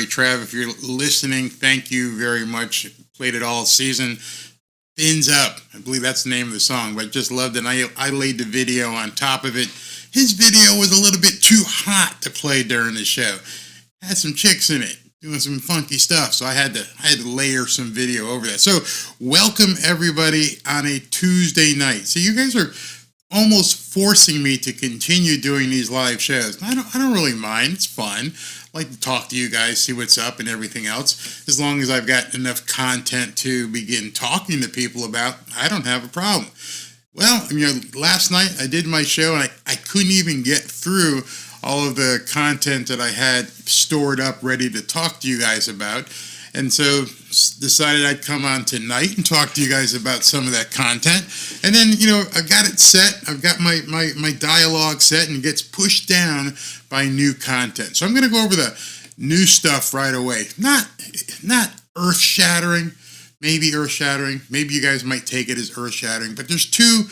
Trav. If you're listening, thank you very much. Played it all season. Fins Up. I believe that's the name of the song, but just loved it. I laid the video on top of it. His video was a little bit too hot to play during the show. Had some chicks in it doing some funky stuff, so I had to layer some video over that. So welcome everybody on a Tuesday night. So you guys are almost forcing me to continue doing these live shows. I don't really mind. It's fun. I like to talk to you guys, see what's up and everything else. As long as I've got enough content to begin talking to people about, I don't have a problem. Well, last night I did my show and I couldn't even get through all of the content that I had stored up ready to talk to you guys about. And so decided I'd come on tonight and talk to you guys about some of that content. And then, I've got it set. I've got my dialogue set and it gets pushed down by new content. So I'm going to go over the new stuff right away. Not earth-shattering. Maybe earth-shattering. Maybe you guys might take it as earth-shattering. But there's two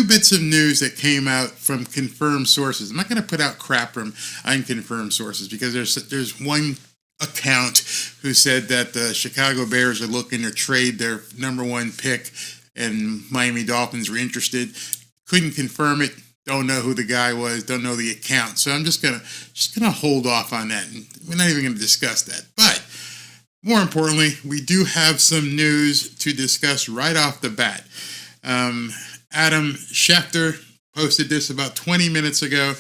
bits of news that came out from confirmed sources. I'm not going to put out crap from unconfirmed sources because there's one account who said that the Chicago Bears are looking to trade their number one pick and Miami Dolphins were interested. Couldn't confirm it. Don't know who the guy was. Don't know the account. So I'm just gonna hold off on that. And we're not even going to discuss that. But more importantly, we do have some news to discuss right off the bat. Adam Schefter posted this about 20 minutes ago.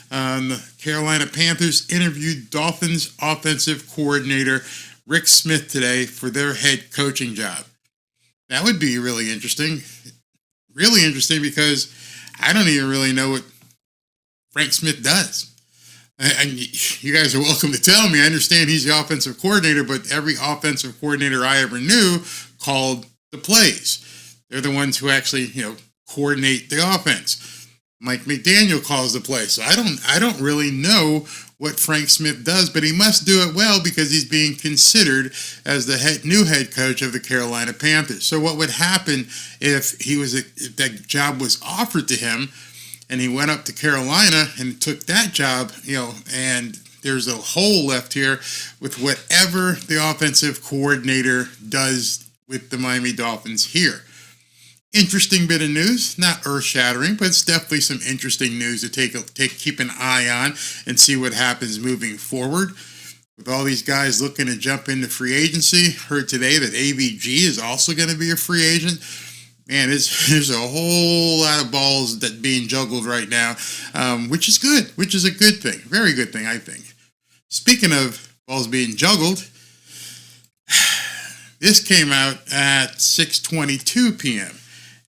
The Carolina Panthers interviewed Dolphins offensive coordinator Rick Smith today for their head coaching job. That would be really interesting. Really interesting because I don't even really know what Frank Smith does. And you guys are welcome to tell me. I understand he's the offensive coordinator, but every offensive coordinator I ever knew called the plays. They're the ones who actually, coordinate the offense. Mike McDaniel calls the play. So I don't really know what Frank Smith does, but he must do it well because he's being considered as the new head coach of the Carolina Panthers. So what would happen if that job was offered to him and he went up to Carolina and took that job, and there's a hole left here with whatever the offensive coordinator does with the Miami Dolphins here. Interesting bit of news, not earth-shattering, but it's definitely some interesting news to keep an eye on and see what happens moving forward. With all these guys looking to jump into free agency, heard today that AVG is also going to be a free agent. Man, there's a whole lot of balls that being juggled right now, which is good, which is a good thing, very good thing, I think. Speaking of balls being juggled, this came out at 6:22 p.m.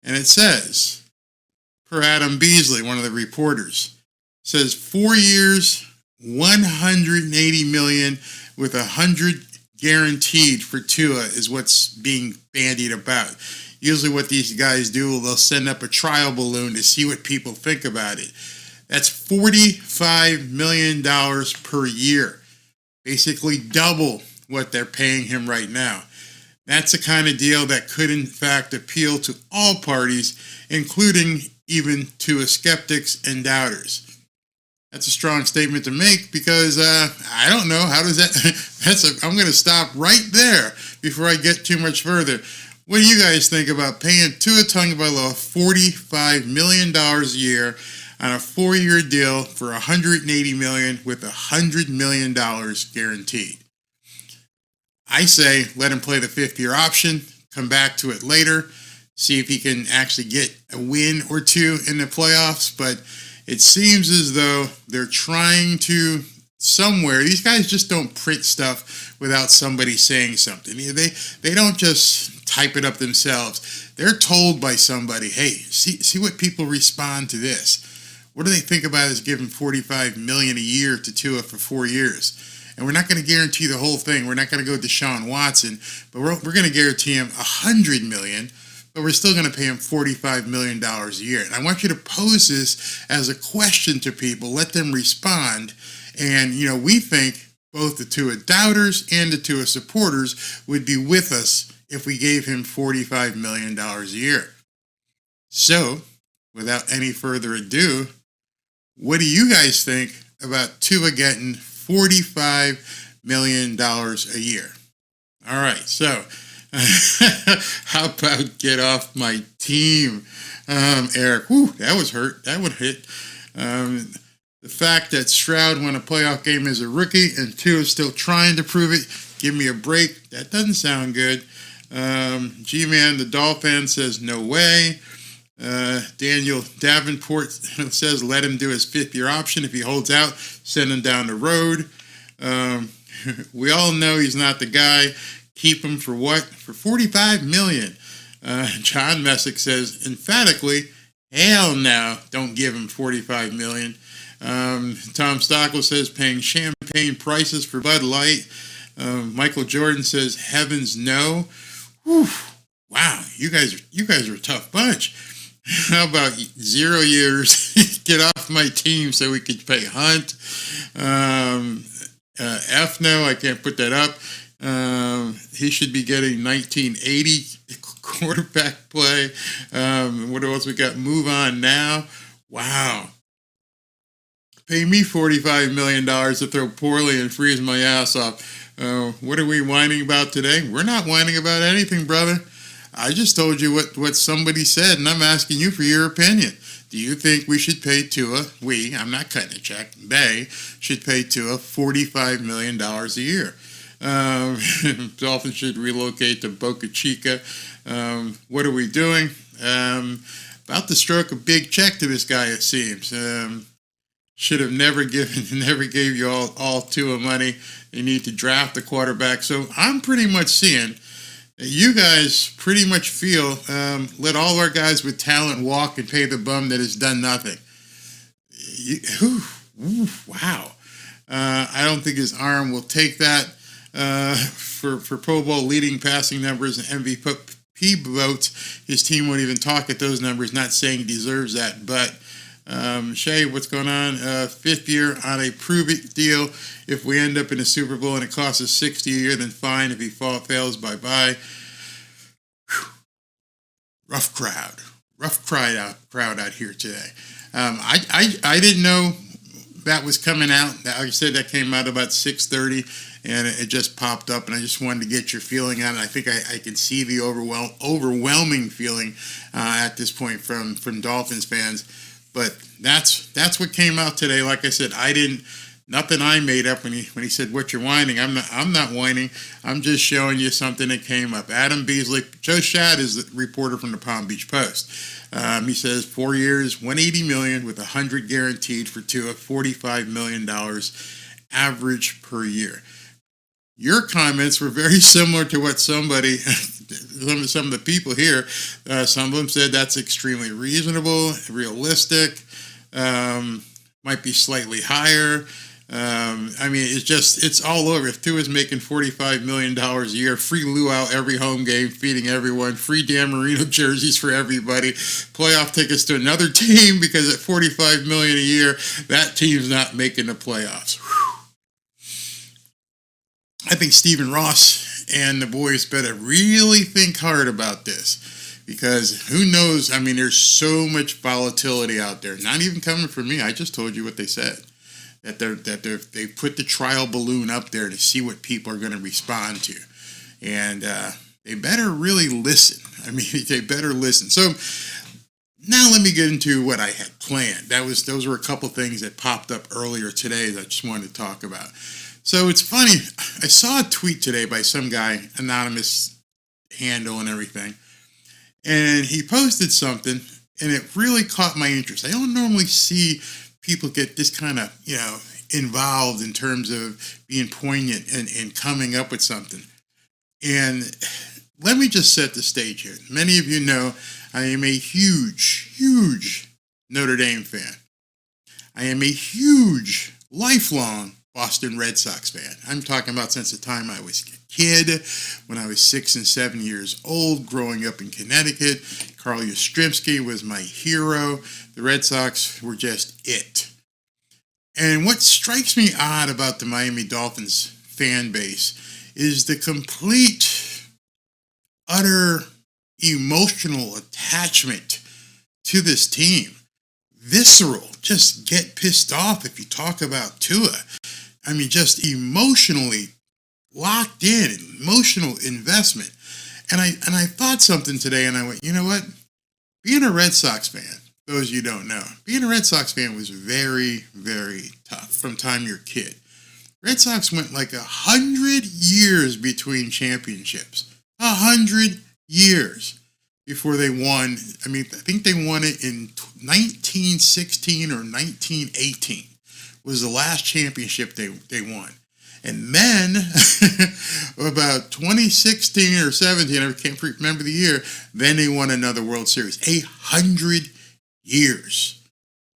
And it says, per Adam Beasley, one of the reporters, says 4 years, $180 million with $100 guaranteed for Tua is what's being bandied about. Usually what these guys do, they'll send up a trial balloon to see what people think about it. That's $45 million per year. Basically double what they're paying him right now. That's the kind of deal that could, in fact, appeal to all parties, including even Tua skeptics and doubters. That's a strong statement to make because I don't know. How does that... I'm going to stop right there before I get too much further. What do you guys think about paying Tua Tagovailoa $45 million a year on a 4-year deal for $180 million with $100 million guaranteed? I say let him play the 5th-year option, come back to it later, see if he can actually get a win or two in the playoffs. But it seems as though they're trying to somewhere. These guys just don't print stuff without somebody saying something. They don't just type it up themselves. They're told by somebody, hey, see what people respond to this. What do they think about us giving $45 million a year to Tua for 4 years? And we're not going to guarantee the whole thing. We're not going to go Deshaun Watson, but we're going to guarantee him $100 million, but we're still going to pay him $45 million a year. And I want you to pose this as a question to people. Let them respond. And, we think both the Tua doubters and the Tua supporters would be with us if we gave him $45 million a year. So, without any further ado, what do you guys think about Tua getting $45 million a year. All right, so how about get off my team, Eric? Whew, that was hurt. That would hit. The fact that Stroud won a playoff game as a rookie and Tua is still trying to prove it. Give me a break. That doesn't sound good. G-Man, the Dolphins, says no way. Daniel Davenport says let him do his fifth-year option. If he holds out, send him down the road. We all know he's not the guy. Keep him for what? For $45 million. John Messick says emphatically, hell no, don't give him $45 million. Tom Stockwell says paying champagne prices for Bud Light. Michael Jordan says heavens no. Whew. Wow, you guys are a tough bunch. How about 0 years? Get off my team so we could pay Hunt. F no, I can't put that up. He should be getting 1980 quarterback play. What else we got? Move on now. Wow. Pay me $45 million to throw poorly and freeze my ass off. What are we whining about today? We're not whining about anything, brother. I just told you what somebody said, and I'm asking you for your opinion. Do you think we should pay Tua, I'm not cutting a check, they should pay Tua $45 million a year? Dolphins should relocate to Boca Chica. What are we doing? About to stroke a big check to this guy, it seems. Should have never gave you all Tua money. They need to draft the quarterback. So I'm pretty much seeing that you guys pretty much feel let all our guys with talent walk and pay the bum that has done nothing. Wow. I don't think his arm will take that. For Pro Bowl leading passing numbers and MVP votes, his team won't even talk at those numbers, not saying he deserves that. But Shay, what's going on? Fifth year on a prove-it deal. If we end up in a Super Bowl and it costs us $60 a year, then fine. If he fails, bye-bye. Whew. Rough crowd out here today. I didn't know that was coming out. Like I said, that came out about 6:30, and it just popped up, and I just wanted to get your feeling on it. I think I can see the overwhelming feeling at this point from Dolphins fans. But that's what came out today. Like I said, nothing I made up when he said what you're whining. I'm not whining. I'm just showing you something that came up. Adam Beasley, Joe Schad is the reporter from the Palm Beach Post. He says 4 years, $180 million with $100 guaranteed for Tua, $45 million average per year. Your comments were very similar to what some of the people here, some of them said that's extremely reasonable, realistic, might be slightly higher. It's all over. If Tua's making $45 million a year, free luau every home game, feeding everyone, free Dan Marino jerseys for everybody, playoff tickets to another team because at $45 million a year, that team's not making the playoffs. Whew. I think Stephen Ross and the boys better really think hard about this because who knows? There's so much volatility out there. Not even coming from me. I just told you what they said. That they put the trial balloon up there to see what people are going to respond to, and they better really listen. They better listen. So now let me get into what I had planned. Those were a couple things that popped up earlier today that I just wanted to talk about. So it's funny. I saw a tweet today by some guy, anonymous handle and everything, and he posted something, and it really caught my interest. I don't normally see people get this kind of, involved in terms of being poignant and coming up with something. And let me just set the stage here. Many of you know I am a huge Notre Dame fan. I am a huge, lifelong Boston Red Sox fan. I'm talking about since the time I was a kid, when I was 6 and 7 years old, growing up in Connecticut. Carl Yastrzemski was my hero. The Red Sox were just it. And what strikes me odd about the Miami Dolphins fan base is the complete, utter emotional attachment to this team. Visceral. Just get pissed off if you talk about Tua. I mean, just emotionally locked in, emotional investment. And I thought something today, and I went, you know what? Being a Red Sox fan, those of you don't know, being a Red Sox fan was very, very tough from time you're a kid. Red Sox went like 100 years between championships. 100 years before they won. I mean, I think they won it in 1916 or 1918 was the last championship they won. And then, about 2016 or 17, I can't remember the year, then they won another World Series. 100 years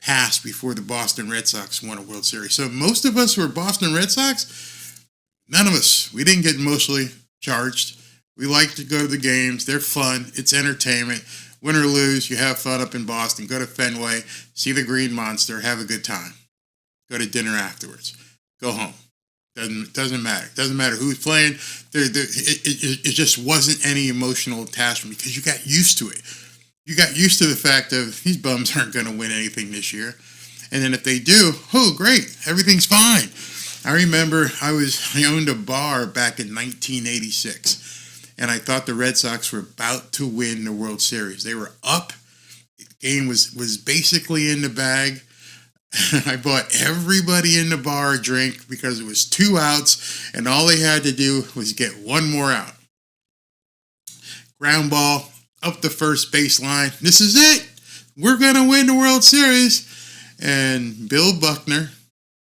passed before the Boston Red Sox won a World Series. So most of us who are Boston Red Sox, none of us, we didn't get emotionally charged. We like to go to the games. They're fun. It's entertainment. Win or lose, you have fun up in Boston. Go to Fenway, see the Green Monster, have a good time. Go to dinner afterwards. Go home. Doesn't matter. Doesn't matter who's playing. It just wasn't any emotional attachment because you got used to it. You got used to the fact of these bums aren't going to win anything this year. And then if they do, oh, great. Everything's fine. I remember I owned a bar back in 1986, and I thought the Red Sox were about to win the World Series. They were up. The game was basically in the bag. I bought everybody in the bar a drink because it was 2 outs, and all they had to do was get one more out. Ground ball up the first baseline. This is it. We're going to win the World Series. And Bill Buckner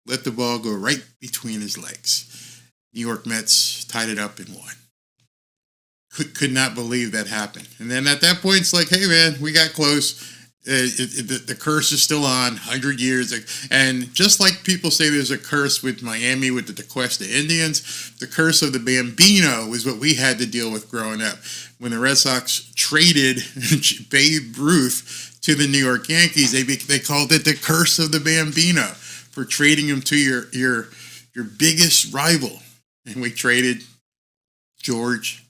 let the ball go right between his legs. New York Mets tied it up and won. Could not believe that happened. And then at that point, it's like, hey, man, we got close. The curse is still on, 100 years. And just like people say there's a curse with Miami with the Tequesta Indians, the curse of the Bambino is what we had to deal with growing up. When the Red Sox traded Babe Ruth to the New York Yankees, they called it the curse of the Bambino for trading him to your biggest rival. And we traded George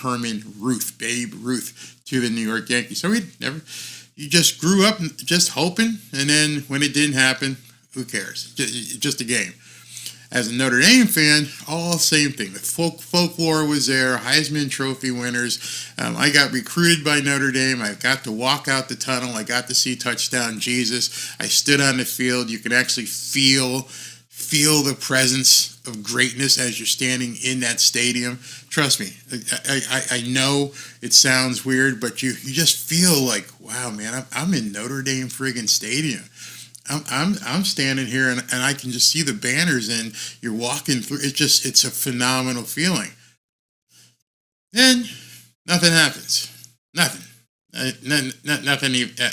Herman Ruth, Babe Ruth, to the New York Yankees. So you just grew up just hoping, and then when it didn't happen, who cares? Just a game. As a Notre Dame fan, all same thing. The folklore was there, Heisman Trophy winners. I got recruited by Notre Dame. I got to walk out the tunnel. I got to see Touchdown Jesus. I stood on the field. You can actually feel the presence of greatness as you're standing in that stadium. Trust me, I know it sounds weird, but you just feel like, wow, man, I'm in Notre Dame friggin' stadium. I'm standing here and I can just see the banners and you're walking through. It's a phenomenal feeling. Then nothing happens. Nothing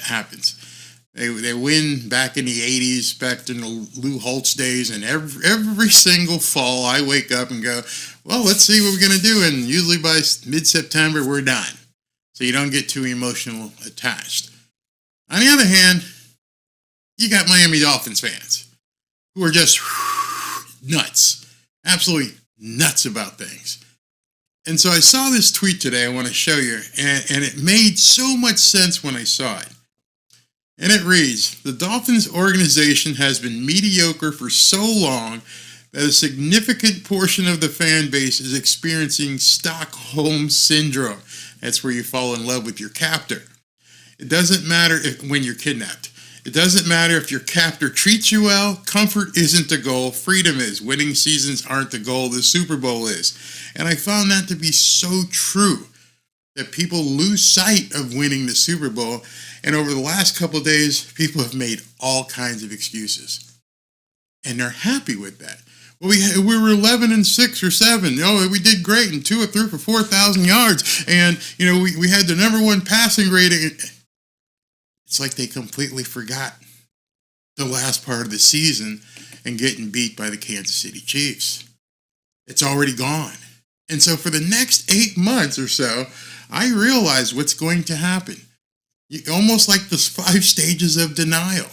happens. They win back in the 80s, back in the Lou Holtz days, and every single fall I wake up and go, well, let's see what we're going to do, and usually by mid-September we're done. So you don't get too emotional attached. On the other hand, you got Miami Dolphins fans who are just nuts, absolutely nuts about things. And so I saw this tweet today I want to show you, and it made so much sense when I saw it. And it reads, the Dolphins organization has been mediocre for so long that a significant portion of the fan base is experiencing Stockholm Syndrome. That's where you fall in love with your captor. It doesn't matter when you're kidnapped. It doesn't matter if your captor treats you well. Comfort isn't the goal. Freedom is. Winning seasons aren't the goal. The Super Bowl is. And I found that to be so true, that people lose sight of winning the Super Bowl. And over the last couple of days, people have made all kinds of excuses. And they're happy with that. Well, we were 11-6 or 7. Oh, we did great, and Tua threw for 4,000 yards. And, we had the number 1 passing rating. It's like they completely forgot the last part of the season and getting beat by the Kansas City Chiefs. It's already gone. And so for the next 8 months or so, I realized what's going to happen. Almost like the 5 stages of denial.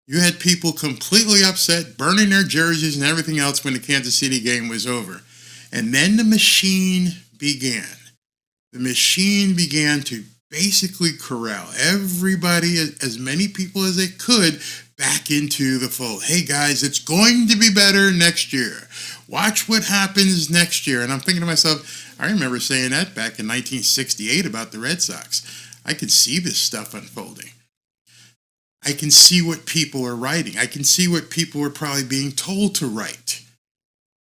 You had people completely upset, burning their jerseys and everything else when the Kansas City game was over. And then the machine began. The machine began to basically corral everybody, as many people as they could, back into the fold. Hey guys, it's going to be better next year. Watch what happens next year. And I'm thinking to myself, I remember saying that back in 1968 about the Red Sox. I could see this stuff unfolding. I can see what people are writing. I can see what people are probably being told to write.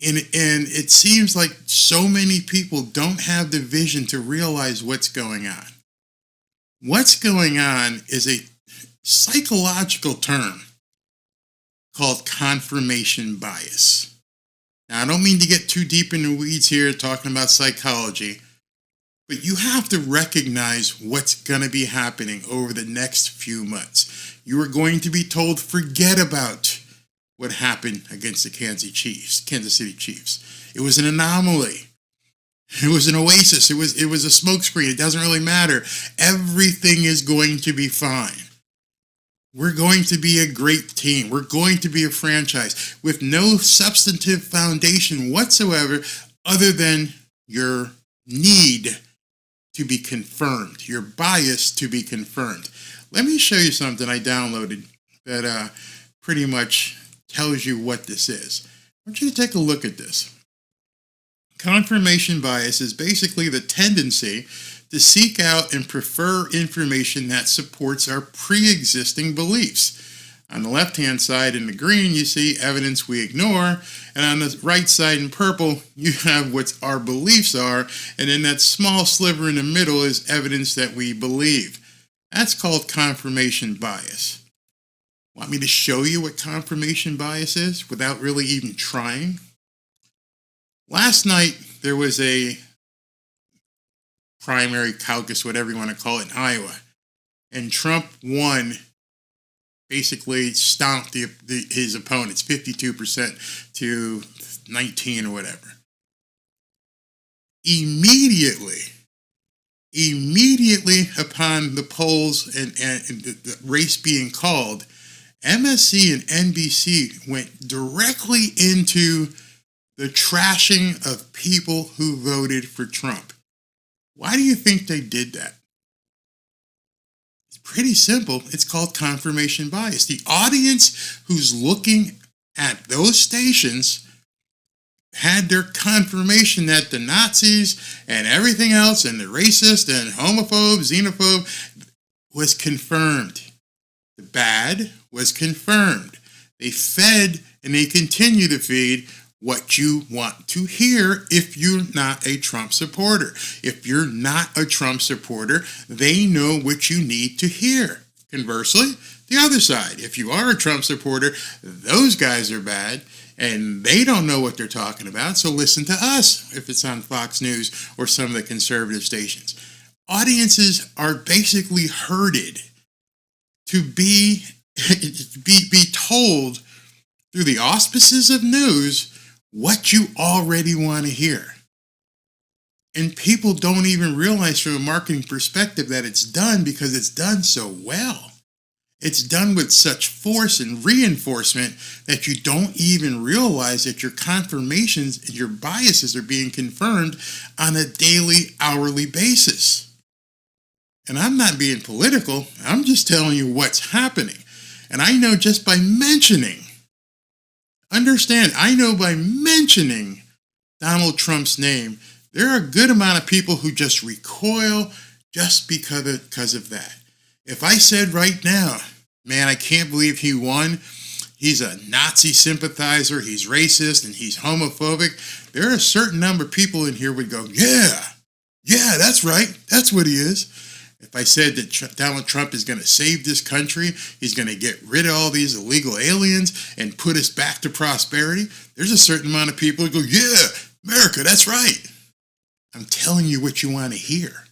And it seems like so many people don't have the vision to realize what's going on. What's going on is a psychological term called confirmation bias. Now, I don't mean to get too deep in the weeds here talking about psychology, but you have to recognize what's going to be happening over the next few months. You are going to be told, forget about what happened against the Kansas City Chiefs. It was an anomaly. It was an oasis. It was a smokescreen. It doesn't really matter. Everything is going to be fine. We're going to be a great team. We're going to be a franchise with no substantive foundation whatsoever other than your need to be confirmed, your bias to be confirmed. Let me show you something I downloaded that pretty much tells you what this is. I want you to take a look at this. Confirmation bias is basically the tendency to seek out and prefer information that supports our pre-existing beliefs. On the left-hand side in the green, you see evidence we ignore, and on the right side in purple, you have what our beliefs are, and in that small sliver in the middle is evidence that we believe. That's called confirmation bias. Want me to show you what confirmation bias is without really even trying? Last night, there was a primary caucus, whatever you want to call it, in Iowa. And Trump won, basically stomped his opponents, 52% to 19 or whatever. Immediately upon the polls and the race being called, MSC and NBC went directly into the trashing of people who voted for Trump. Why do you think they did that? It's pretty simple. It's called confirmation bias. The audience who's looking at those stations had their confirmation that the Nazis and everything else and the racist and homophobe, xenophobe was confirmed. The bad was confirmed. They fed and they continue to feed what you want to hear if you're not a Trump supporter. If you're not a Trump supporter, they know what you need to hear. Conversely, the other side, if you are a Trump supporter, those guys are bad and they don't know what they're talking about, so listen to us if it's on Fox News or some of the conservative stations. Audiences are basically herded to be told through the auspices of news what you already want to hear. And people don't even realize from a marketing perspective that it's done because it's done so well. It's done with such force and reinforcement that you don't even realize that your confirmations and your biases are being confirmed on a daily, hourly basis. And I'm not being political. I'm just telling you what's happening. And I know just by mentioning, I know by mentioning Donald Trump's name, there are a good amount of people who just recoil just because of that. If I said right now, man, I can't believe he won, he's a Nazi sympathizer, he's racist, and he's homophobic, there are a certain number of people in here would go, yeah, that's right, that's what he is. If I said that Donald Trump is going to save this country, he's going to get rid of all these illegal aliens and put us back to prosperity, there's a certain amount of people who go, yeah, America, that's right. I'm telling you what you want to hear.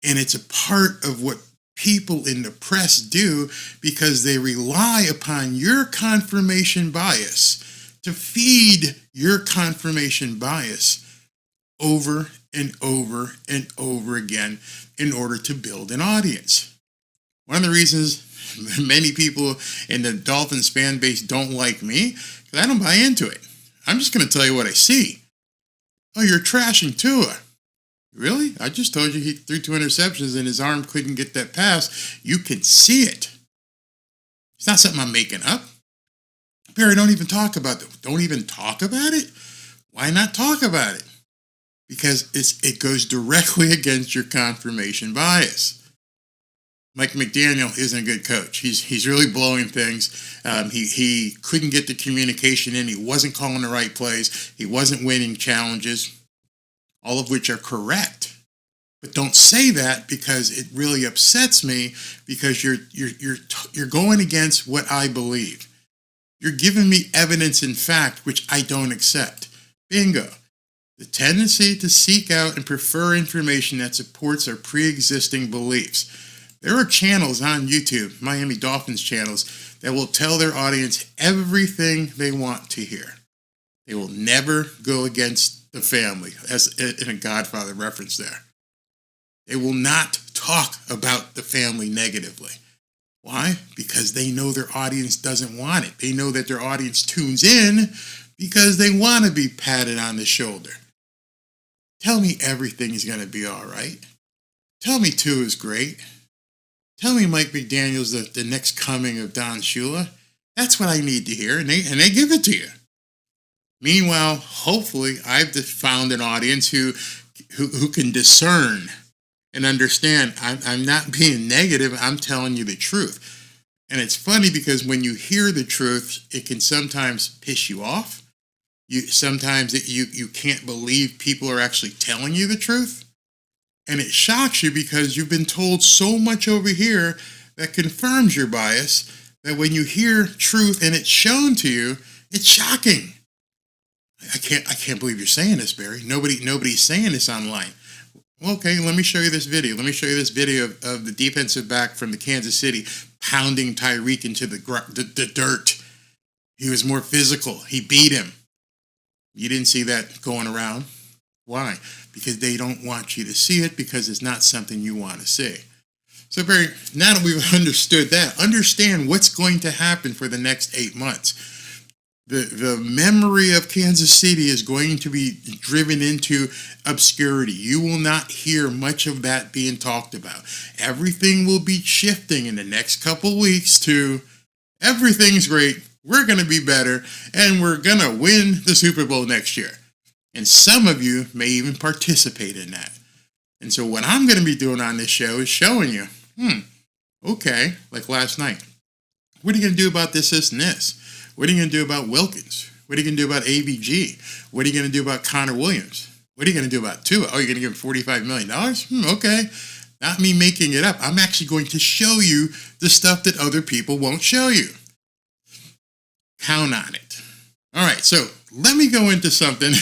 And it's a part of what people in the press do because they rely upon your confirmation bias to feed your confirmation bias over and over and over again in order to build an audience. One of the reasons many people in the Dolphins fan base don't like me, because I don't buy into it. I'm just going to tell you what I see. Oh, you're trashing Tua. Really? I just told you he threw 2 interceptions and his arm couldn't get that pass. You can see it. It's not something I'm making up. Barry, don't even talk about it. Don't even talk about it? Why not talk about it? Because it goes directly against your confirmation bias. Mike McDaniel isn't a good coach. He's really blowing things. He couldn't get the communication in. He wasn't calling the right plays. He wasn't winning challenges, all of which are correct. But don't say that, because it really upsets me, because you're going against what I believe. You're giving me evidence and fact which I don't accept. Bingo. The tendency to seek out and prefer information that supports our pre-existing beliefs. There are channels on YouTube, Miami Dolphins channels, that will tell their audience everything they want to hear. They will never go against the family, as in a Godfather reference there. They will not talk about the family negatively. Why? Because they know their audience doesn't want it. They know that their audience tunes in because they want to be patted on the shoulder. Tell me everything is going to be all right. Tell me Tua is great. Tell me Mike McDaniel's the next coming of Don Shula. That's what I need to hear, and they give it to you. Meanwhile, hopefully, I've found an audience who can discern and understand. I'm not being negative. I'm telling you the truth. And it's funny, because when you hear the truth, it can sometimes piss you off. Sometimes you can't believe people are actually telling you the truth. And it shocks you, because you've been told so much over here that confirms your bias, that when you hear truth and it's shown to you, it's shocking. I can't believe you're saying this, Barry. Nobody's saying this online. Okay, let me show you this video. Let me show you this video of the defensive back from the Kansas City pounding Tyreek into the dirt. He was more physical. He beat him. You didn't see that going around. Why? Because they don't want you to see it, because it's not something you want to see. So Barry, now that we've understood that, understand what's going to happen for the next 8 months. The memory of Kansas City is going to be driven into obscurity. You will not hear much of that being talked about. Everything will be shifting in the next couple weeks to everything's great, we're going to be better, and we're going to win the Super Bowl next year. And some of you may even participate in that. And so what I'm going to be doing on this show is showing you, okay, like last night. What are you going to do about this, and this? What are you going to do about Wilkins? What are you going to do about AVG? What are you going to do about Connor Williams? What are you going to do about Tua? Oh, you're going to give him $45 million? Okay. Not me making it up. I'm actually going to show you the stuff that other people won't show you. Count on it. All right, so let me go into something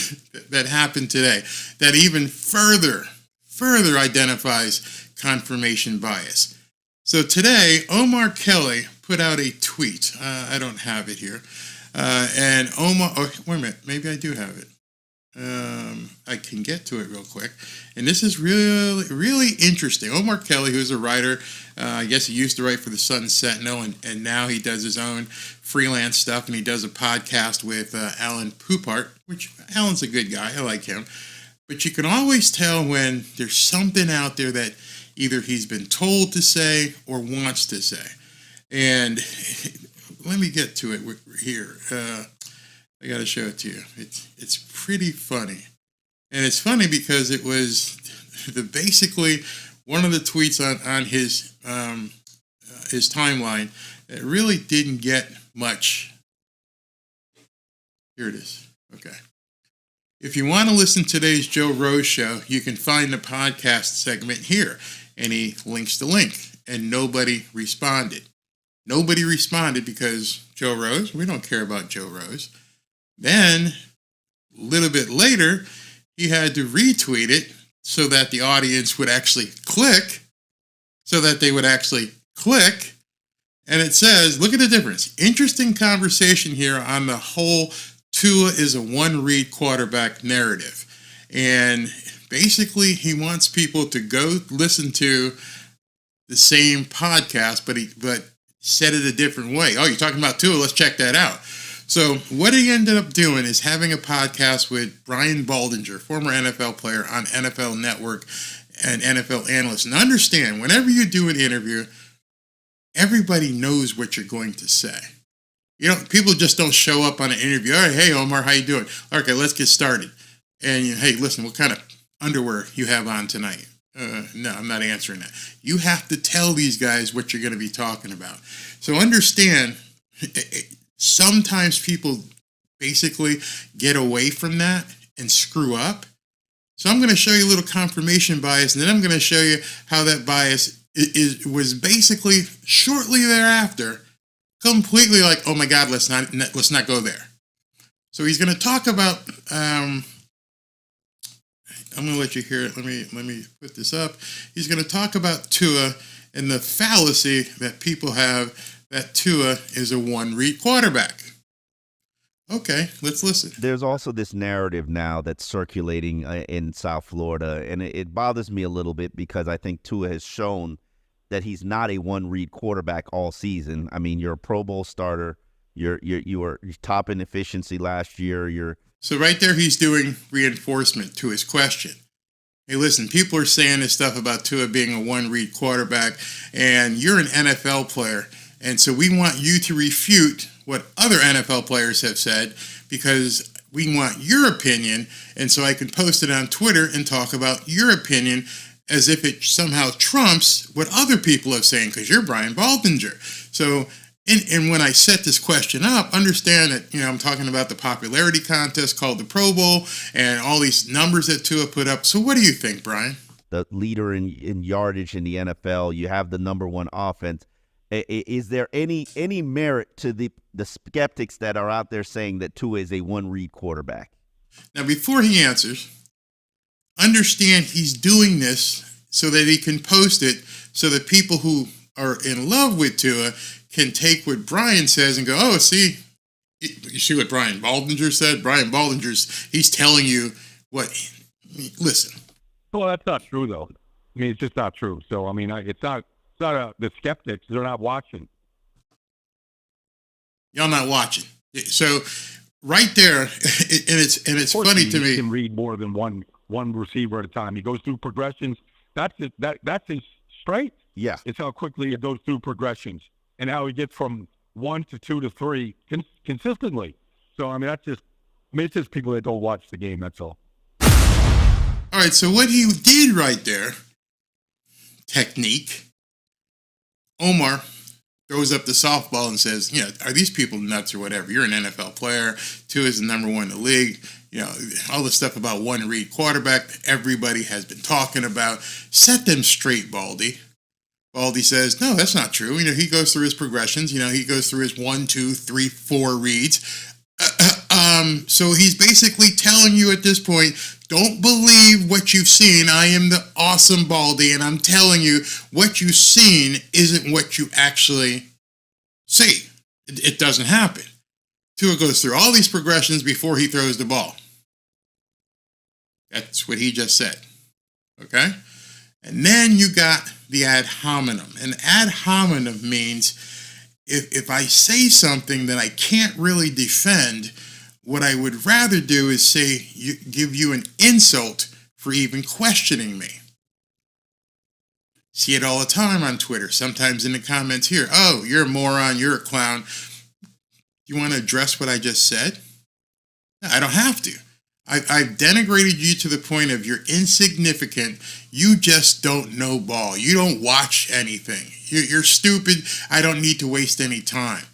that happened today that even further identifies confirmation bias. So today, Omar Kelly put out a tweet. I don't have it here. And Omar, wait a minute, maybe I do have it. I can get to it real quick. And this is really, really interesting. Omar Kelly, who's a writer, I guess he used to write for the Sun Sentinel, and now he does his own freelance stuff, and he does a podcast with Alan Poupart, which Alan's a good guy. I like him. But you can always tell when there's something out there that either he's been told to say or wants to say. And let me get to it here. I got to show it to you. It's pretty funny. And it's funny because it was basically one of the tweets on his timeline that really didn't get much. Here it is. Okay. If you want to listen to today's Joe Rose show, you can find the podcast segment here. And he links the link. And nobody responded. Nobody responded because Joe Rose, we don't care about Joe Rose. Then, a little bit later, he had to retweet it so that the audience would actually click. And it says, look at the difference. Interesting conversation here on the whole Tua is a one-read quarterback narrative. And basically, he wants people to go listen to the same podcast, but said it a different way. Oh, you're talking about Tua? Let's check that out. So what he ended up doing is having a podcast with Brian Baldinger, former NFL player on NFL Network and NFL analyst. And understand, whenever you do an interview, everybody knows what you're going to say. People just don't show up on an interview. All right, hey, Omar, how you doing? Okay, let's get started. And, hey, listen, what kind of underwear you have on tonight? No, I'm not answering that. You have to tell these guys what you're going to be talking about. So understand, sometimes people basically get away from that and screw up. So I'm going to show you a little confirmation bias, and then I'm going to show you how that bias was basically shortly thereafter completely like, oh my God, let's not go there. So he's going to talk about. I'm going to let you hear it. Let me put this up. He's going to talk about Tua and the fallacy that people have that Tua is a one-read quarterback. Okay, let's listen. There's also this narrative now that's circulating in South Florida, and it bothers me a little bit because I think Tua has shown that he's not a one-read quarterback all season. I mean, you're a Pro Bowl starter. You were top in efficiency last year. So right there, he's doing reinforcement to his question. Hey, listen, people are saying this stuff about Tua being a one-read quarterback, and you're an NFL player, and so we want you to refute what other NFL players have said because we want your opinion, and so I can post it on Twitter and talk about your opinion as if it somehow trumps what other people are saying because you're Brian Baldinger. So, and when I set this question up, understand that, I'm talking about the popularity contest called the Pro Bowl and all these numbers that Tua put up. So what do you think, Brian? The leader in yardage in the NFL, you have the number one offense. Is there any merit to the skeptics that are out there saying that Tua is a one-read quarterback? Now, before he answers, understand he's doing this so that he can post it so that people who are in love with Tua can take what Brian says and go, oh, see, you see what Brian Baldinger said? Brian he's telling you what, listen. Well, that's not true, though. I mean, it's just not true. So, I mean, it's not the skeptics. They're not watching. Y'all not watching. So right there, and it's funny to me. He can read more than one receiver at a time. He goes through progressions. That's his strength. Yeah. It's how quickly it goes through progressions and how he gets from 1 to 2 to 3 consistently. So, I mean, it's just people that don't watch the game. That's all. All right. So what he did right there, technique, Omar throws up the softball and says, are these people nuts or whatever? You're an NFL player. Tua is the number one in the league. All the stuff about one-read quarterback that everybody has been talking about. Set them straight, Baldy. Baldy says, no, that's not true. He goes through his progressions. He goes through his 1, 2, 3, 4 reads. So he's basically telling you at this point, don't believe what you've seen. I am the awesome Baldy, and I'm telling you what you've seen isn't what you actually see. It doesn't happen. Tua goes through all these progressions before he throws the ball. That's what he just said. Okay? And then you got the ad hominem. And ad hominem means if I say something that I can't really defend, what I would rather do is give you an insult for even questioning me. See it all the time on Twitter, sometimes in the comments here. Oh, you're a moron, you're a clown. You want to address what I just said? No, I don't have to. I've denigrated you to the point of you're insignificant. You just don't know ball. You don't watch anything. You're stupid. I don't need to waste any time.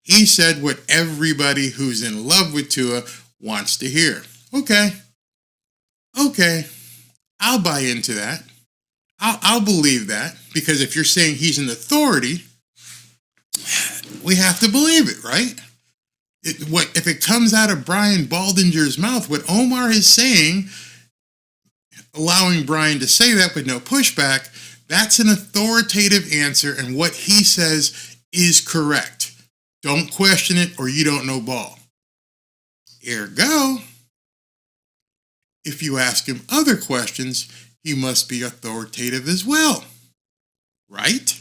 He said what everybody who's in love with Tua wants to hear. Okay. I'll buy into that. I'll believe that, because if you're saying he's an authority, we have to believe it, right? If it comes out of Brian Baldinger's mouth, what Omar is saying, allowing Brian to say that with no pushback, that's an authoritative answer, and what he says is correct. Don't question it, or you don't know ball. Ergo, if you ask him other questions, he must be authoritative as well, right?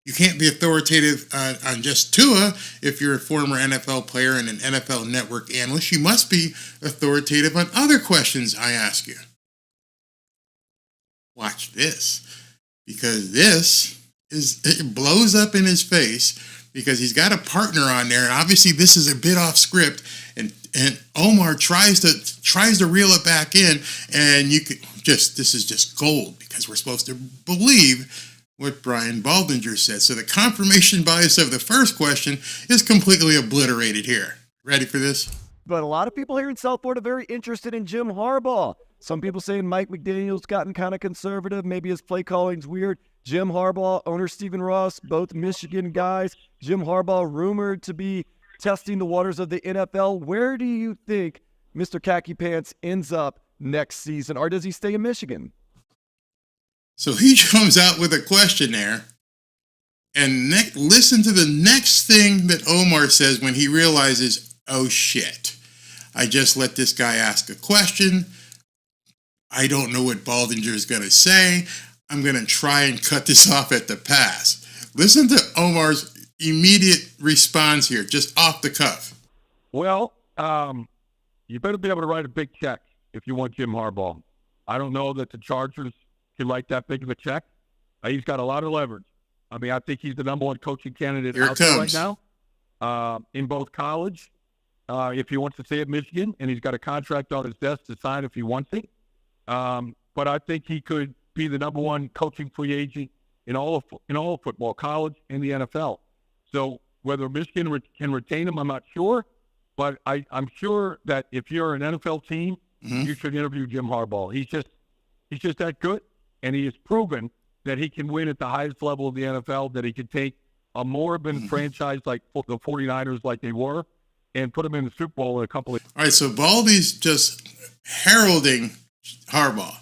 You can't be authoritative on just Tua if you're a former NFL player and an NFL Network analyst. You must be authoritative on other questions I ask you. Watch this, because this it blows up in his face because he's got a partner on there, and obviously this is a bit off script, and Omar tries to reel it back in, and this is just gold because we're supposed to believe what Brian Baldinger said. So the confirmation bias of the first question is completely obliterated here. Ready for this? But a lot of people here in South Florida are very interested in Jim Harbaugh. Some people saying Mike McDaniel's gotten kind of conservative. Maybe his play calling's weird. Jim Harbaugh, owner Stephen Ross, both Michigan guys. Jim Harbaugh rumored to be testing the waters of the NFL. Where do you think Mr. Khaki Pants ends up next season, or does he stay in Michigan? So he comes out with a questionnaire, and listen to the next thing that Omar says when he realizes, oh shit, I just let this guy ask a question. I don't know what Baldinger is going to say. I'm going to try and cut this off at the pass. Listen to Omar's immediate response here, just off the cuff. Well, you better be able to write a big check if you want Jim Harbaugh. I don't know that the Chargers can write that big of a check. He's got a lot of leverage. I mean, I think he's the number one coaching candidate out there right now in both college, if he wants to stay at Michigan, and he's got a contract on his desk to sign if he wants it. But I think he could be the number one coaching free agent in all of football, college, and the NFL. So whether Michigan can retain him, I'm not sure. But I'm sure that if you're an NFL team, you should interview Jim Harbaugh. He's just that good, and he has proven that he can win at the highest level of the NFL, that he can take a moribund franchise like the 49ers like they were and put them in the Super Bowl in a couple of All right, so Baldy's just heralding Harbaugh.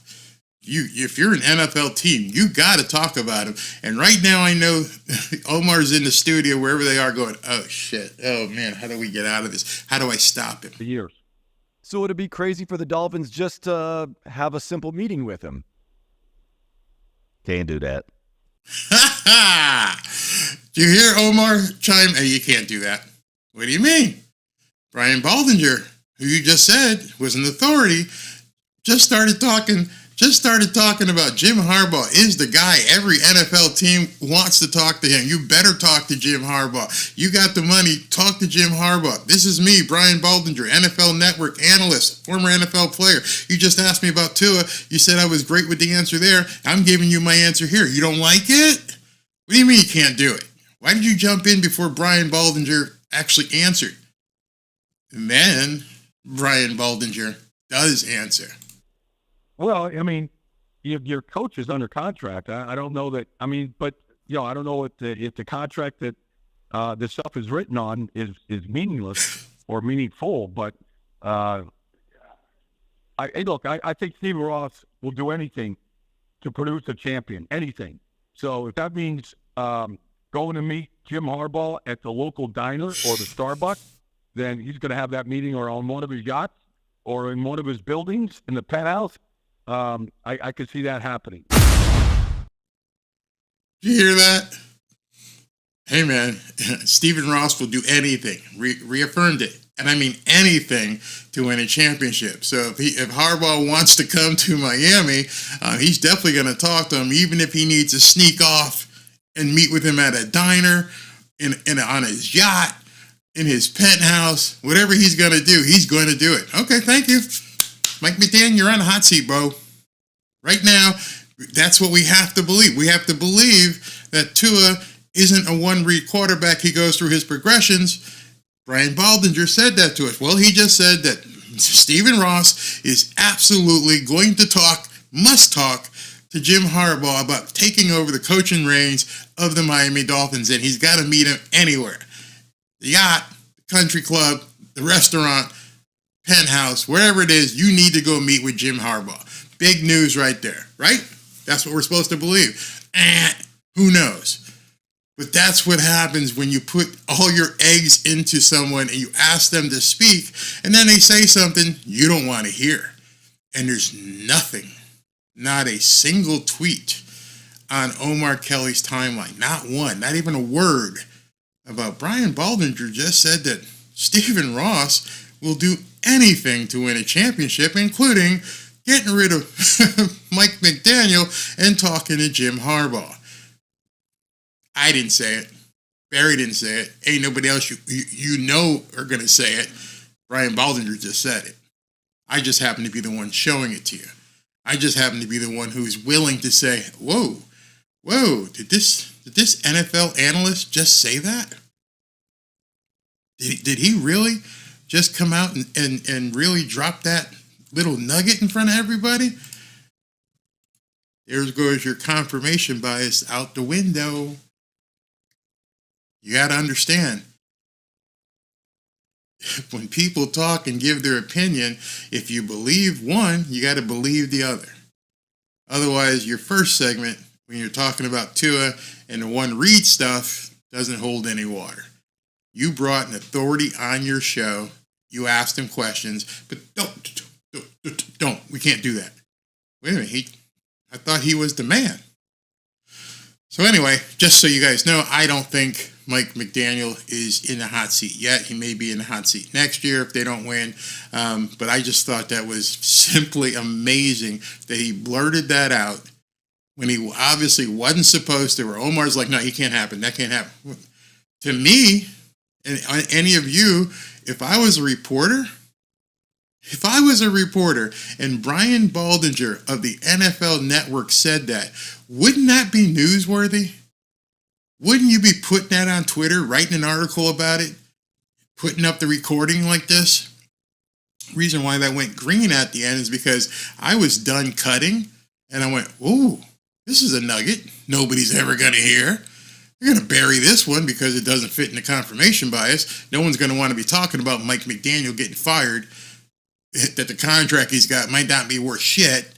If you're an NFL team, you got to talk about him. And right now I know Omar's in the studio, wherever they are, going, oh, shit. Oh, man, how do we get out of this? How do I stop him? years. So would it be crazy for the Dolphins just to have a simple meeting with him? Can't do that. Do you hear Omar chime? Hey, you can't do that. What do you mean? Brian Baldinger, who you just said was an authority, just started talking about Jim Harbaugh is the guy. Every NFL team wants to talk to him. You better talk to Jim Harbaugh. You got the money. Talk to Jim Harbaugh. This is me, Brian Baldinger, NFL Network analyst, former NFL player. You just asked me about Tua. You said I was great with the answer there. I'm giving you my answer here. You don't like it? What do you mean you can't do it? Why did you jump in before Brian Baldinger actually answered? And then Brian Baldinger does answer. Well, I mean, your coach is under contract. I don't know that. I mean, but I don't know if the contract that this stuff is written on is meaningless or meaningful. But I think Steve Ross will do anything to produce a champion. Anything. So if that means going to meet Jim Harbaugh at the local diner or the Starbucks, then he's going to have that meeting or on one of his yachts or in one of his buildings in the penthouse. I could see that happening. Did you hear that? Hey, man, Stephen Ross will do anything. Reaffirmed it. And I mean anything to win a championship. So if Harbaugh wants to come to Miami, he's definitely going to talk to him, even if he needs to sneak off and meet with him at a diner, on his yacht, in his penthouse, whatever he's going to do, he's going to do it. Okay, thank you. Mike McDaniel, you're on the hot seat, bro. Right now, that's what we have to believe. We have to believe that Tua isn't a one-read quarterback. He goes through his progressions. Brian Baldinger said that to us. Well, he just said that Stephen Ross is absolutely going to must talk to Jim Harbaugh about taking over the coaching reins of the Miami Dolphins, and he's got to meet him anywhere. The yacht, the country club, the restaurant, penthouse, wherever it is, you need to go meet with Jim Harbaugh. Big news right there, right? That's what we're supposed to believe. Who knows? But that's what happens when you put all your eggs into someone and you ask them to speak, and then they say something you don't want to hear. And there's nothing, not a single tweet on Omar Kelly's timeline. Not one, not even a word about Brian Baldinger just said that Stephen Ross will do anything to win a championship, including getting rid of Mike McDaniel and talking to Jim Harbaugh. I didn't say it. Barry didn't say it. Ain't nobody else you know are going to say it. Brian Baldinger just said it. I just happen to be the one showing it to you. I just happen to be the one who's willing to say, whoa, did this NFL analyst just say that? Did he really just come out and really drop that little nugget in front of everybody? There goes your confirmation bias out the window. You got to understand, when people talk and give their opinion, if you believe one, you got to believe the other. Otherwise, your first segment, when you're talking about Tua and the one read stuff, doesn't hold any water. You brought an authority on your show. You asked him questions, but don't. We can't do that. Wait a minute. I thought he was the man. So anyway, just so you guys know, I don't think Mike McDaniel is in the hot seat yet. He may be in the hot seat next year if they don't win. But I just thought that was simply amazing that he blurted that out when he obviously wasn't supposed to. Or Omar's like, no, it can't happen. That can't happen. To me, and any of you, if I was a reporter and Brian Baldinger of the NFL Network said that, wouldn't that be newsworthy? Wouldn't you be putting that on Twitter, writing an article about it, putting up the recording like this? Reason why that went green at the end is because I was done cutting and I went, ooh, this is a nugget nobody's ever going to hear. They're going to bury this one because it doesn't fit in the confirmation bias. No one's going to want to be talking about Mike McDaniel getting fired, that the contract he's got might not be worth shit,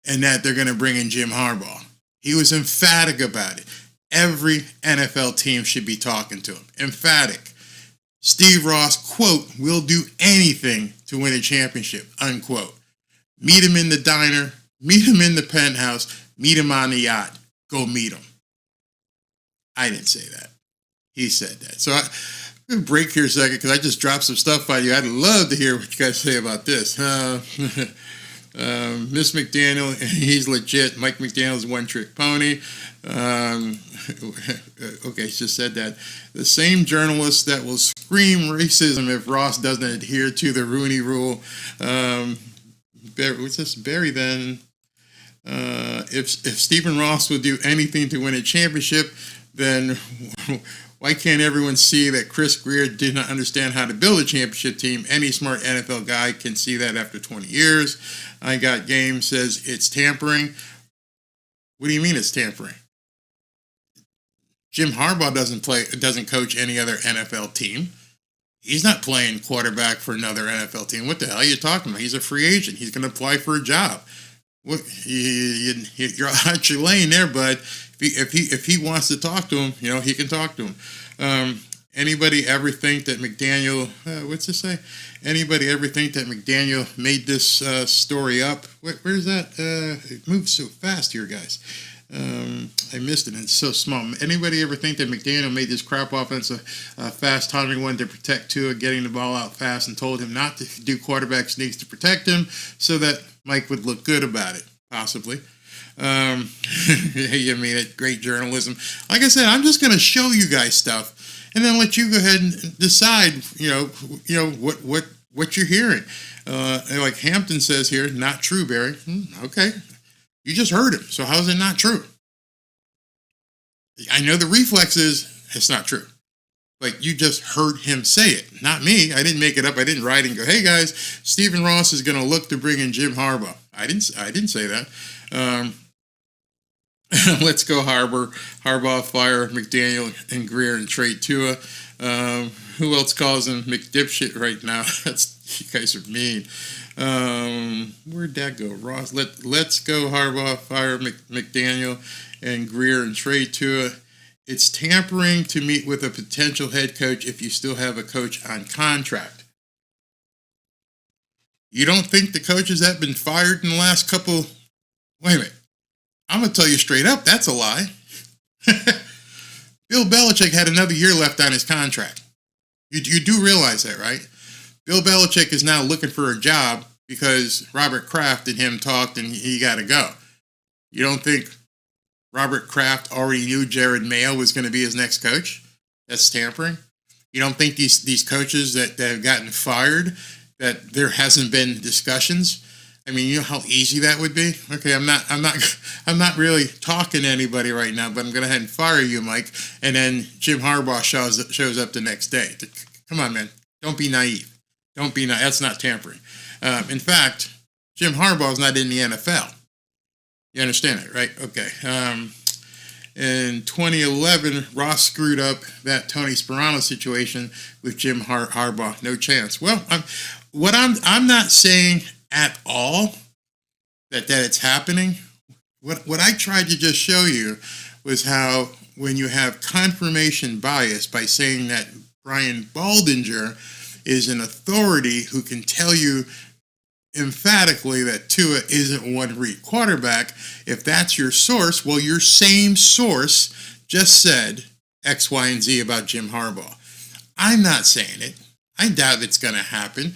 and that they're going to bring in Jim Harbaugh. He was emphatic about it. Every NFL team should be talking to him. Emphatic. Steve Ross, quote, will do anything to win a championship, unquote. Meet him in the diner, meet him in the penthouse, meet him on the yacht. Go meet him. I didn't say that. He said that. So I'm going to break here a second because I just dropped some stuff on you. I'd love to hear what you guys say about this. Miss McDaniel, he's legit. Mike McDaniel's one-trick pony. Okay, just said that. The same journalist that will scream racism if Ross doesn't adhere to the Rooney Rule. What's this? Barry then. If Stephen Ross would do anything to win a championship, then why can't everyone see that Chris Greer did not understand how to build a championship team? Any smart NFL guy can see that after 20 years. I Got Game says it's tampering. What do you mean it's tampering? Jim Harbaugh doesn't coach any other NFL team. He's not playing quarterback for another NFL team. What the hell are you talking about? He's a free agent. He's going to apply for a job. What, you're out your lane there, bud. If he wants to talk to him, he can talk to him. Anybody ever think that McDaniel? What's this say? Anybody ever think that McDaniel made this story up? Where's that? It moves so fast here, guys. I missed it. It's so small. Anybody ever think that McDaniel made this crap offense a fast timing one to protect Tua, getting the ball out fast, and told him not to do quarterback sneaks to protect him so that Mike would look good about it? Possibly. You mean it? Great journalism. Like I said, I'm just going to show you guys stuff and then let you go ahead and decide, what you're hearing. Like Hampton says here, not true, Barry. Okay. You just heard him. So how is it not true? I know the reflex is it's not true. But you just heard him say it, not me. I didn't make it up. I didn't write and go, hey guys, Stephen Ross is going to look to bring in Jim Harbaugh. I didn't say that. Let's go Harbaugh, fire McDaniel and Greer and trade Tua. Who else calls him McDipshit right now? You guys are mean. Where'd that go? Ross, let's go Harbaugh, fire McDaniel and Greer and trade Tua. It's tampering to meet with a potential head coach if you still have a coach on contract. You don't think the coaches that have been fired in the last couple... Wait a minute. I'm going to tell you straight up, that's a lie. Bill Belichick had another year left on his contract. You do realize that, right? Bill Belichick is now looking for a job because Robert Kraft and him talked and he got to go. You don't think Robert Kraft already knew Jared Mayo was going to be his next coach? That's tampering. You don't think these coaches that have gotten fired, that there hasn't been discussions? I mean, you know how easy that would be? Okay, I'm not really talking to anybody right now, but I'm going to head and fire you, Mike. And then Jim Harbaugh shows up the next day. Come on, man. Don't be naive. Don't be naive. That's not tampering. In fact, Jim Harbaugh is not in the NFL. You understand it, right? Okay. In 2011, Ross screwed up that Tony Sperano situation with Jim Harbaugh. No chance. Well, I'm not saying at all that it's happening. What I tried to just show you was how when you have confirmation bias by saying that Brian Baldinger is an authority who can tell you emphatically that Tua isn't one-read quarterback, if that's your source, well, your same source just said X, Y, and Z about Jim Harbaugh. I'm not saying it. I doubt it's going to happen,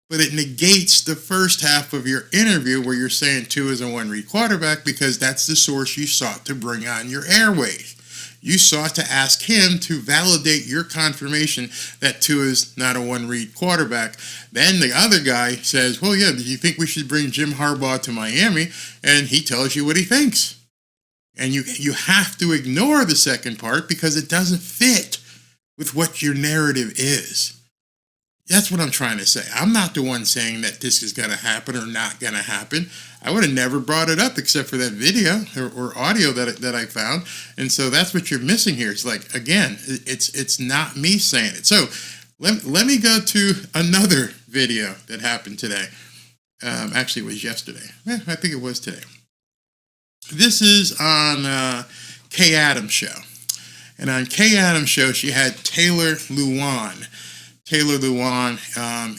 but it negates the first half of your interview where you're saying Tua is a one-read quarterback because that's the source you sought to bring on your airwaves. You sought to ask him to validate your confirmation that Tua is not a one-read quarterback. Then the other guy says, well, yeah, do you think we should bring Jim Harbaugh to Miami? And he tells you what he thinks. And you have to ignore the second part because it doesn't fit with what your narrative is. That's what I'm trying to say. I'm not the one saying that this is going to happen or not going to happen. I would have never brought it up except for that video or audio that I found. And so that's what you're missing here. It's like, again, it's not me saying it. So let me go to another video that happened today. Actually, it was yesterday. I think it was today. This is on Kay Adams' show. And on Kay Adams' show, she had Taylor Lewan. Taylor Lewan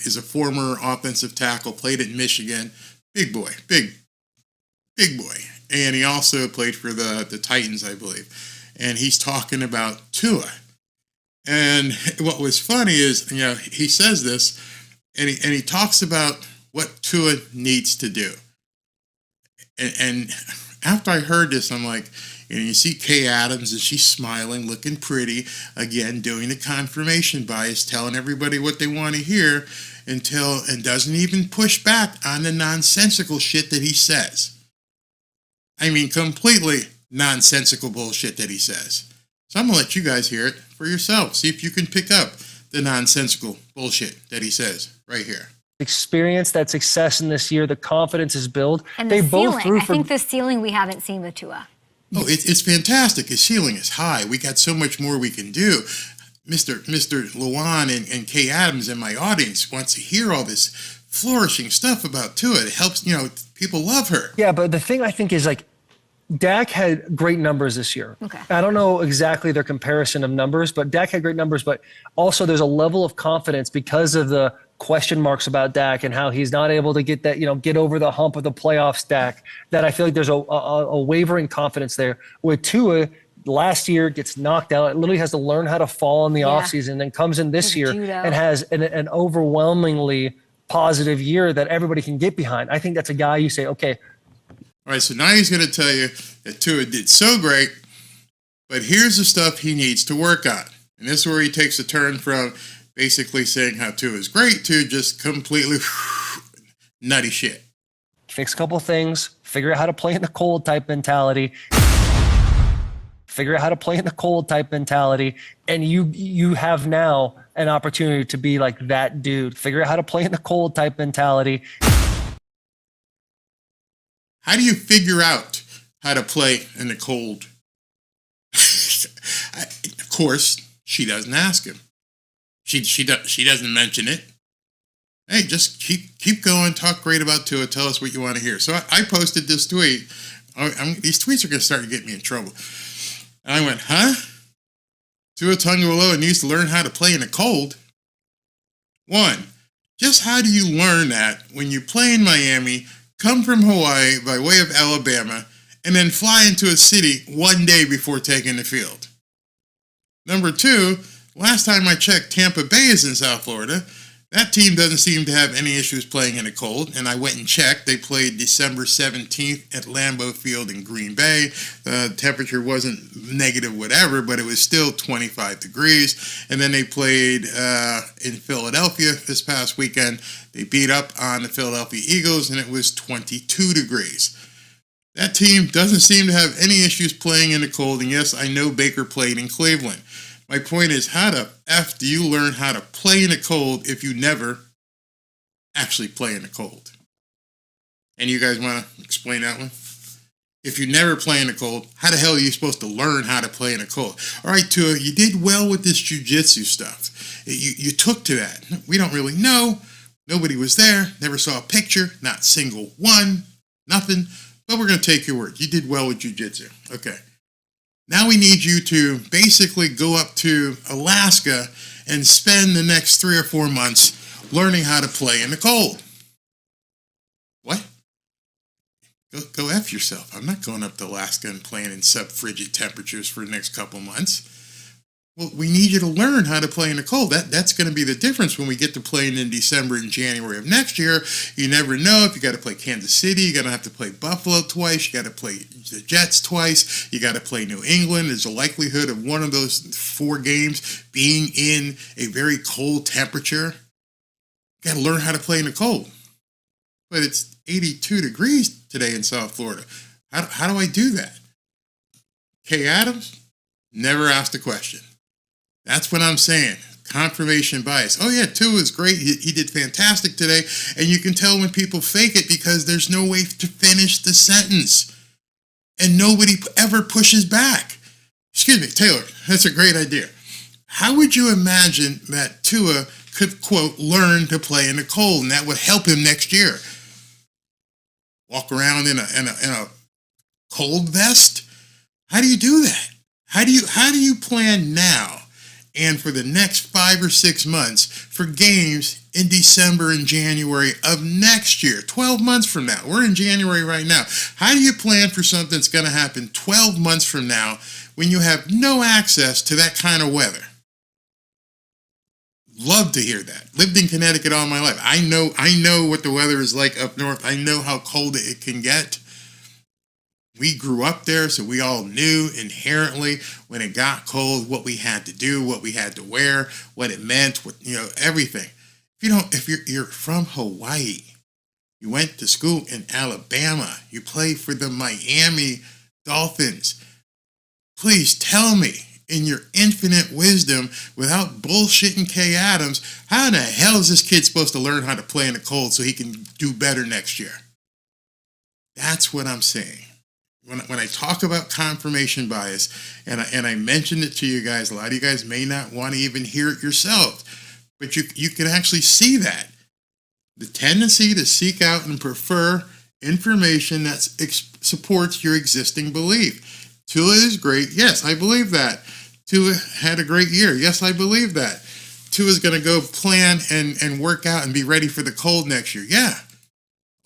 is a former offensive tackle, played at Michigan. Big boy. And he also played for the Titans, I believe. And he's talking about Tua. And what was funny is, he says this, and he talks about what Tua needs to do. And after I heard this, I'm like, you see Kay Adams, and she's smiling, looking pretty, again, doing the confirmation bias, telling everybody what they want to hear, and doesn't even push back on the nonsensical shit that he says. I mean, completely nonsensical bullshit that he says. So I'm going to let you guys hear it for yourself. See if you can pick up the nonsensical bullshit that he says right here. Experience, that success in this year, the confidence is built. And the ceiling, I think the ceiling we haven't seen with Tua. Oh, it's fantastic. His ceiling is high. We got so much more we can do. Mr. Lewan and Kay Adams and my audience wants to hear all this flourishing stuff about Tua. It helps, people love her. Yeah, but the thing I think is Dak had great numbers this year. Okay. I don't know exactly their comparison of numbers, but Dak had great numbers. But also there's a level of confidence because of the question marks about Dak and how he's not able to get that, get over the hump of the playoffs, Dak, that I feel like there's a wavering confidence there. With Tua, last year gets knocked out, literally has to learn how to fall in the offseason, then comes in this year and has an overwhelmingly positive year that everybody can get behind. I think that's a guy you say, okay. All right, so now he's going to tell you that Tua did so great, but here's the stuff he needs to work on. And this is where he takes a turn from basically saying how Tua is great to just completely nutty shit. Fix a couple things, figure out how to play in the cold type mentality. And you have now an opportunity to be like that dude. Figure out how to play in the cold type mentality. How do you figure out how to play in the cold? Of course, she doesn't ask him. She doesn't mention it. Hey, just keep going. Talk great about Tua. Tell us what you want to hear. So I posted this tweet. These tweets are going to start to get me in trouble. And I went, huh? Tua Tagovailoa needs to learn how to play in the cold. One, just how do you learn that when you play in Miami, come from Hawaii by way of Alabama, and then fly into a city one day before taking the field? Number two, last time I checked, Tampa Bay is in South Florida. That team doesn't seem to have any issues playing in the cold, and I went and checked. They played December 17th at Lambeau Field in Green Bay. The temperature wasn't negative whatever, but it was still 25 degrees. And then they played in Philadelphia this past weekend. They beat up on the Philadelphia Eagles, and it was 22 degrees. That team doesn't seem to have any issues playing in the cold, and yes, I know Baker played in Cleveland. My point is, how the F do you learn how to play in the cold if you never actually play in the cold? And you guys want to explain that one? If you never play in the cold, how the hell are you supposed to learn how to play in the cold? All right, Tua, you did well with this jiu-jitsu stuff. You took to that. We don't really know. Nobody was there. Never saw a picture. Not single one. Nothing. But we're going to take your word. You did well with jiu-jitsu. Okay. Now we need you to basically go up to Alaska and spend the next 3 or 4 months learning how to play in the cold. What? Go F yourself. I'm not going up to Alaska and playing in sub-frigid temperatures for the next couple months. Well, we need you to learn how to play in the cold. That's going to be the difference when we get to playing in December and January of next year. You never know if you got to play Kansas City. You're going to have to play Buffalo twice. You got to play the Jets twice. You got to play New England. There's a likelihood of one of those 4 games being in a very cold temperature. You got to learn how to play in the cold. But it's 82 degrees today in South Florida. How do I do that? Kay Adams never asked a question. That's what I'm saying. Confirmation bias. Oh, yeah, Tua is great. He did fantastic today. And you can tell when people fake it because there's no way to finish the sentence. And nobody ever pushes back. Excuse me, Taylor, that's a great idea. How would you imagine that Tua could, quote, learn to play in the cold and that would help him next year? Walk around in a cold vest? How do you do that? How do you plan now and for the next 5 or 6 months for games in December and January of next year, 12 months from now? We're in January right now. How do you plan for something that's going to happen 12 months from now when you have no access to that kind of weather? Love to hear that. Lived in Connecticut all my life. I know what the weather is like up north. I know how cold it can get. We grew up there, so we all knew inherently when it got cold what we had to do, what we had to wear, what it meant, everything. If you're from Hawaii, you went to school in Alabama, you played for the Miami Dolphins. Please tell me, in your infinite wisdom, without bullshitting Kay Adams, how the hell is this kid supposed to learn how to play in the cold so he can do better next year? That's what I'm saying. When I talk about confirmation bias, and I mentioned it to you guys, a lot of you guys may not want to even hear it yourself, but you can actually see that. The tendency to seek out and prefer information that supports your existing belief. Tua is great. Yes, I believe that. Tua had a great year. Yes, I believe that. Tua's going to go plan and work out and be ready for the cold next year. Yeah.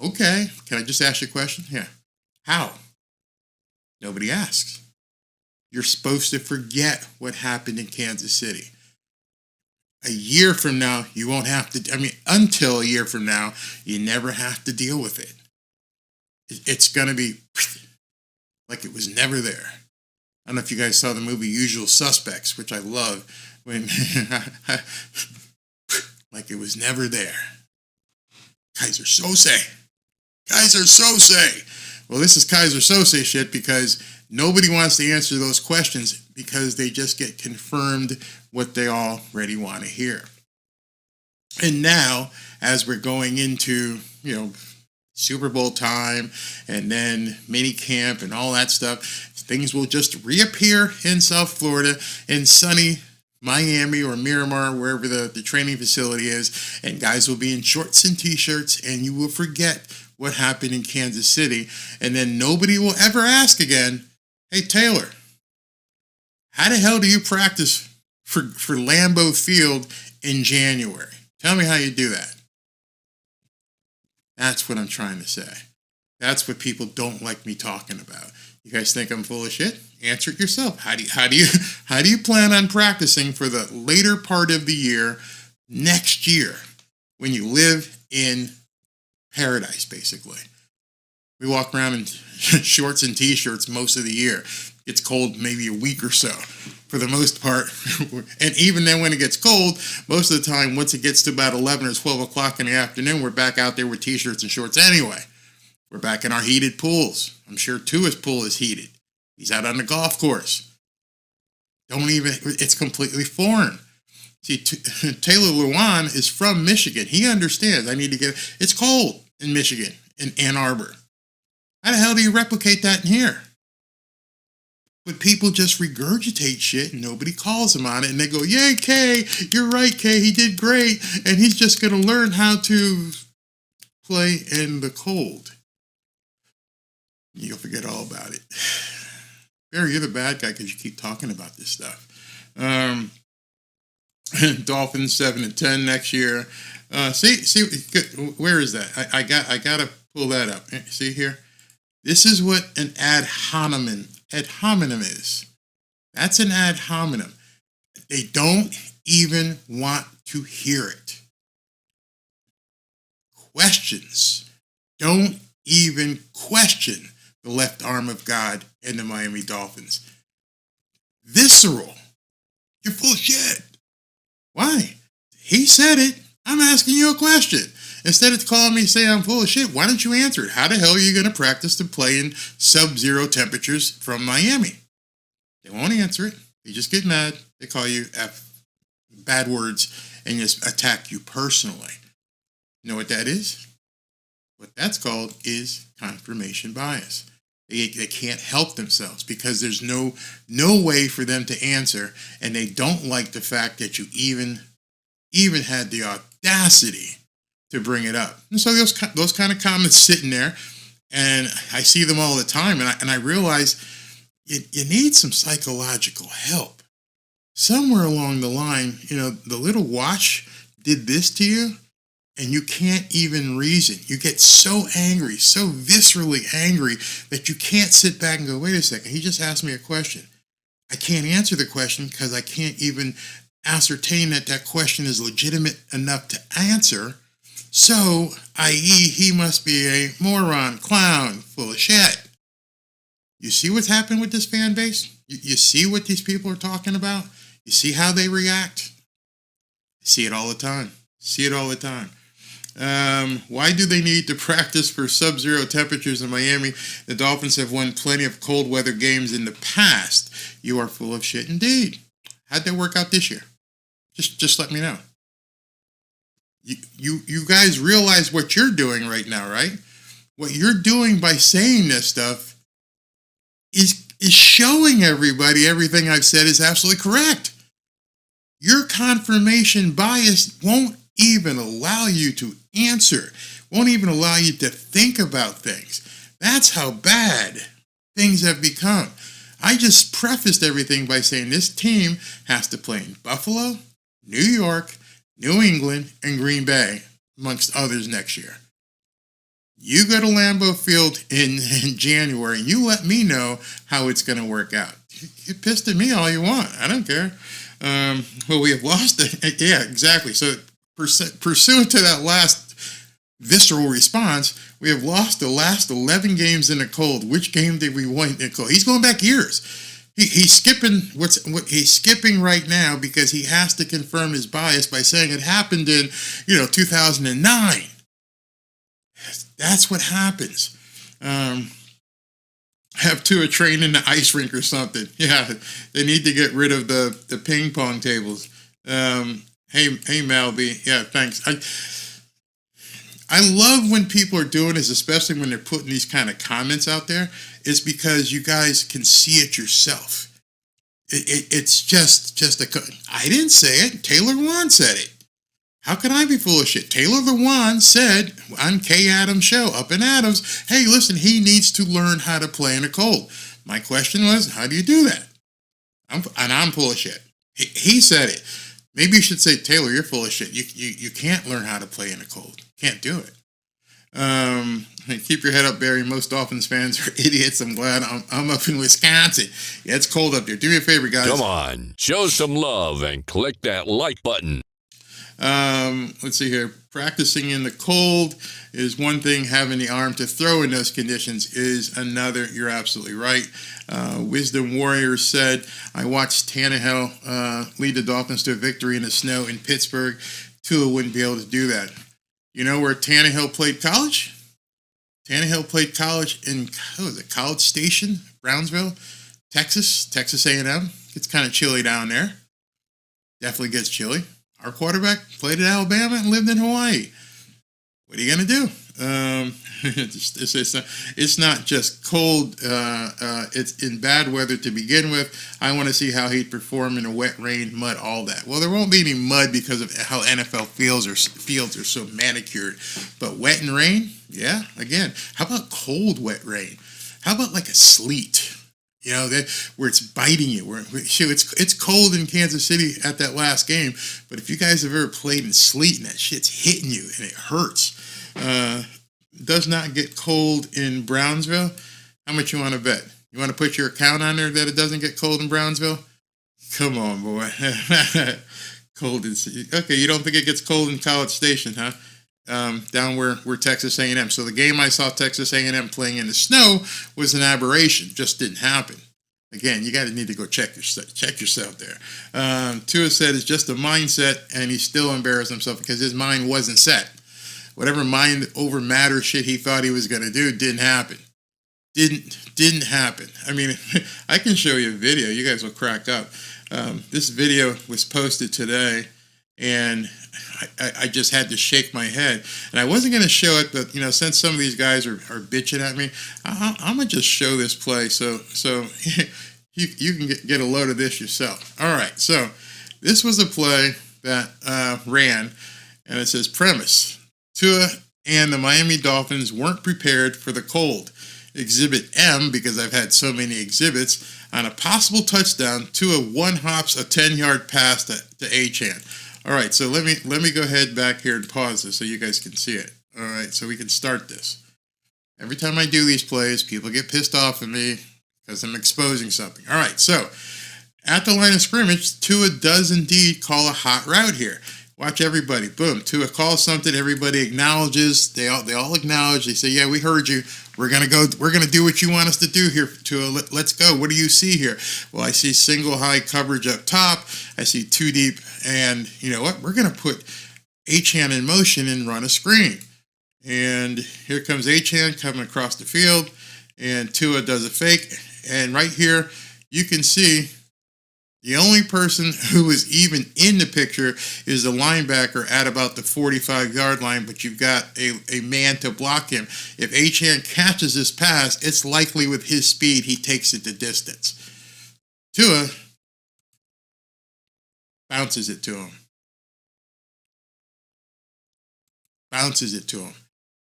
Okay. Can I just ask you a question? Yeah. How? Nobody asks. You're supposed to forget what happened in Kansas City. A year from now, you won't have to, until a year from now, you never have to deal with it. It's going to be like it was never there. I don't know if you guys saw the movie Usual Suspects, which I love, when like it was never there. Kaiser Sose. Kaiser Sose. Well, this is Kaiser Sose shit because nobody wants to answer those questions because they just get confirmed what they already want to hear. And now, as we're going into, Super Bowl time and then mini camp and all that stuff, things will just reappear in South Florida, in sunny Miami or Miramar, wherever the training facility is, and guys will be in shorts and t-shirts, and you will forget what happened in Kansas City, and then nobody will ever ask again, hey, Taylor, how the hell do you practice for Lambeau Field in January? Tell me how you do that. That's what I'm trying to say. That's what people don't like me talking about. You guys think I'm full of shit? Answer it yourself. How do you plan on practicing for the later part of the year next year? when you live in paradise, basically. We walk around in shorts and t-shirts most of the year. It's cold maybe a week or so for the most part. And even then when it gets cold, most of the time, once it gets to about 11 or 12 o'clock in the afternoon, we're back out there with t-shirts and shorts anyway. We're back in our heated pools. I'm sure Tua's pool is heated. He's out on the golf course. It's completely foreign. See, Taylor Lewan is from Michigan. He understands. It's cold in Michigan, in Ann Arbor. How the hell do you replicate that in here? But people just regurgitate shit and nobody calls them on it. And they go, yay, Kay, you're right, Kay, he did great. And he's just going to learn how to play in the cold. You'll forget all about it. Barry, you're the bad guy because you keep talking about this stuff. Dolphins 7-10 next year. See, where is that? I got to pull that up. See here? This is what an ad hominem is. That's an ad hominem. They don't even want to hear it. Questions. Don't even question the left arm of God and the Miami Dolphins. Visceral. You're full of shit. Why? He said it. I'm asking you a question. Instead of calling me saying I'm full of shit, why don't you answer it? How the hell are you going to practice to play in sub-zero temperatures from Miami? They won't answer it. They just get mad. They call you bad words and just attack you personally. You know what that is? What that's called is confirmation bias. They can't help themselves because there's no way for them to answer, and they don't like the fact that you even had the audacity to bring it up. And so those kind of comments sitting there, and I see them all the time, and I realize you need some psychological help. Somewhere along the line, the little watch did this to you, and you can't even reason. You get so angry, so viscerally angry, that you can't sit back and go, wait a second, he just asked me a question. I can't answer the question because I can't even ascertain that question is legitimate enough to answer. So, i.e., he must be a moron, clown, full of shit. You see what's happened with this fan base? You see what these people are talking about? You see how they react? I see it all the time. Why do they need to practice for sub-zero temperatures in Miami? The Dolphins have won plenty of cold weather games in the past. You are full of shit indeed. How'd that work out this year? Just let me know. You guys realize what you're doing right now, right? What you're doing by saying this stuff is showing everybody everything I've said is absolutely correct. Your confirmation bias won't even allow you to answer, won't even allow you to think about things. That's how bad things have become. I just prefaced everything by saying this team has to play in Buffalo, New York, New England, and Green Bay, amongst others next year. You go to Lambeau Field in January, and you let me know how it's going to work out. You pissed at me all you want. I don't care. Well, we have lost it. Yeah, exactly. So pursuant to that last visceral response, we have lost the last 11 games in the cold. Which game did we win in the cold? He's going back years. He's skipping he's skipping right now because he has to confirm his bias by saying it happened in 2009. That's what happens. Have Tua train in the ice rink or something. Yeah, they need to get rid of the ping pong tables. Hey Malby. Yeah, thanks. I love when people are doing this, especially when they're putting these kind of comments out there, is because you guys can see it yourself. It's just I didn't say it. Taylor Lewan said it. How can I be full of shit? Taylor Lewan said on K. Adams' show, Up in Adams, hey, listen, he needs to learn how to play in the cold. My question was, how do you do that? I'm full of shit. He said it. Maybe you should say, Taylor, you're full of shit. You can't learn how to play in the cold. Can't do it. Keep your head up, Barry. Most Dolphins fans are idiots. I'm glad I'm up in Wisconsin. Yeah, it's cold up there. Do me a favor, guys. Come on, show some love and click that like button. Let's see here. practicing in the cold is one thing. Having the arm to throw in those conditions is another. You're absolutely right. Wisdom Warriors said, I watched Tannehill lead the Dolphins to a victory in the snow in Pittsburgh. Tua wouldn't be able to do that. You know where Tannehill played college? Tannehill played college in, College Station, Brownsville, Texas A&M. It's kind of chilly down there. Definitely gets chilly. Our quarterback played at Alabama and lived in Hawaii. What are you going to do? It's not just cold. It's in bad weather to begin with. I want to see how he'd perform in a wet, rain, mud, all that. Well, there won't be any mud because of how NFL fields are so manicured. But wet and rain, yeah. Again, how about cold, wet rain? How about like a sleet? You know, where it's biting you. It's cold in Kansas City at that last game, but if you guys have ever played in sleet and that shit's hitting you and it hurts, does not get cold in Brownsville. How much you want to bet? You want to put your account on there that it doesn't get cold in Brownsville? Come on, boy. Cold in okay. You don't think it gets cold in College Station, huh? Down where Texas A&M. So the game I saw Texas A&M playing in the snow was an aberration. Just didn't happen. Again, you need to go check yourself there. Tua said it's just a mindset, and he still embarrassed himself because his mind wasn't set. Whatever mind over matter shit he thought he was going to do didn't happen. Didn't happen. I mean, I can show you a video. You guys will crack up. This video was posted today, and I just had to shake my head. And I wasn't going to show it, but, since some of these guys are bitching at me, I'm going to just show this play so you can get a load of this yourself. All right, so this was a play that ran, and it says, premise, Tua and the Miami Dolphins weren't prepared for the cold. Exhibit M, because I've had so many exhibits, on a possible touchdown, Tua one-hops a 10-yard pass to Achane. All right, so let me go ahead back here and pause this so you guys can see it. All right, so we can start this. Every time I do these plays, people get pissed off at me because I'm exposing something. All right, so at the line of scrimmage, Tua does indeed call a hot route here. Watch everybody. Boom. Tua calls something. Everybody acknowledges. They all acknowledge. They say, yeah, we heard you. We're going to go. We're going to do what you want us to do here, Tua. Let's go. What do you see here? Well, I see single high coverage up top. I see two deep. And you know what? We're going to put Achane in motion and run a screen. And here comes Achane coming across the field. And Tua does a fake. And right here, you can see the only person who is even in the picture is the linebacker at about the 45-yard line, but you've got a man to block him. If Achane catches this pass, it's likely with his speed he takes it the distance. Tua bounces it to him.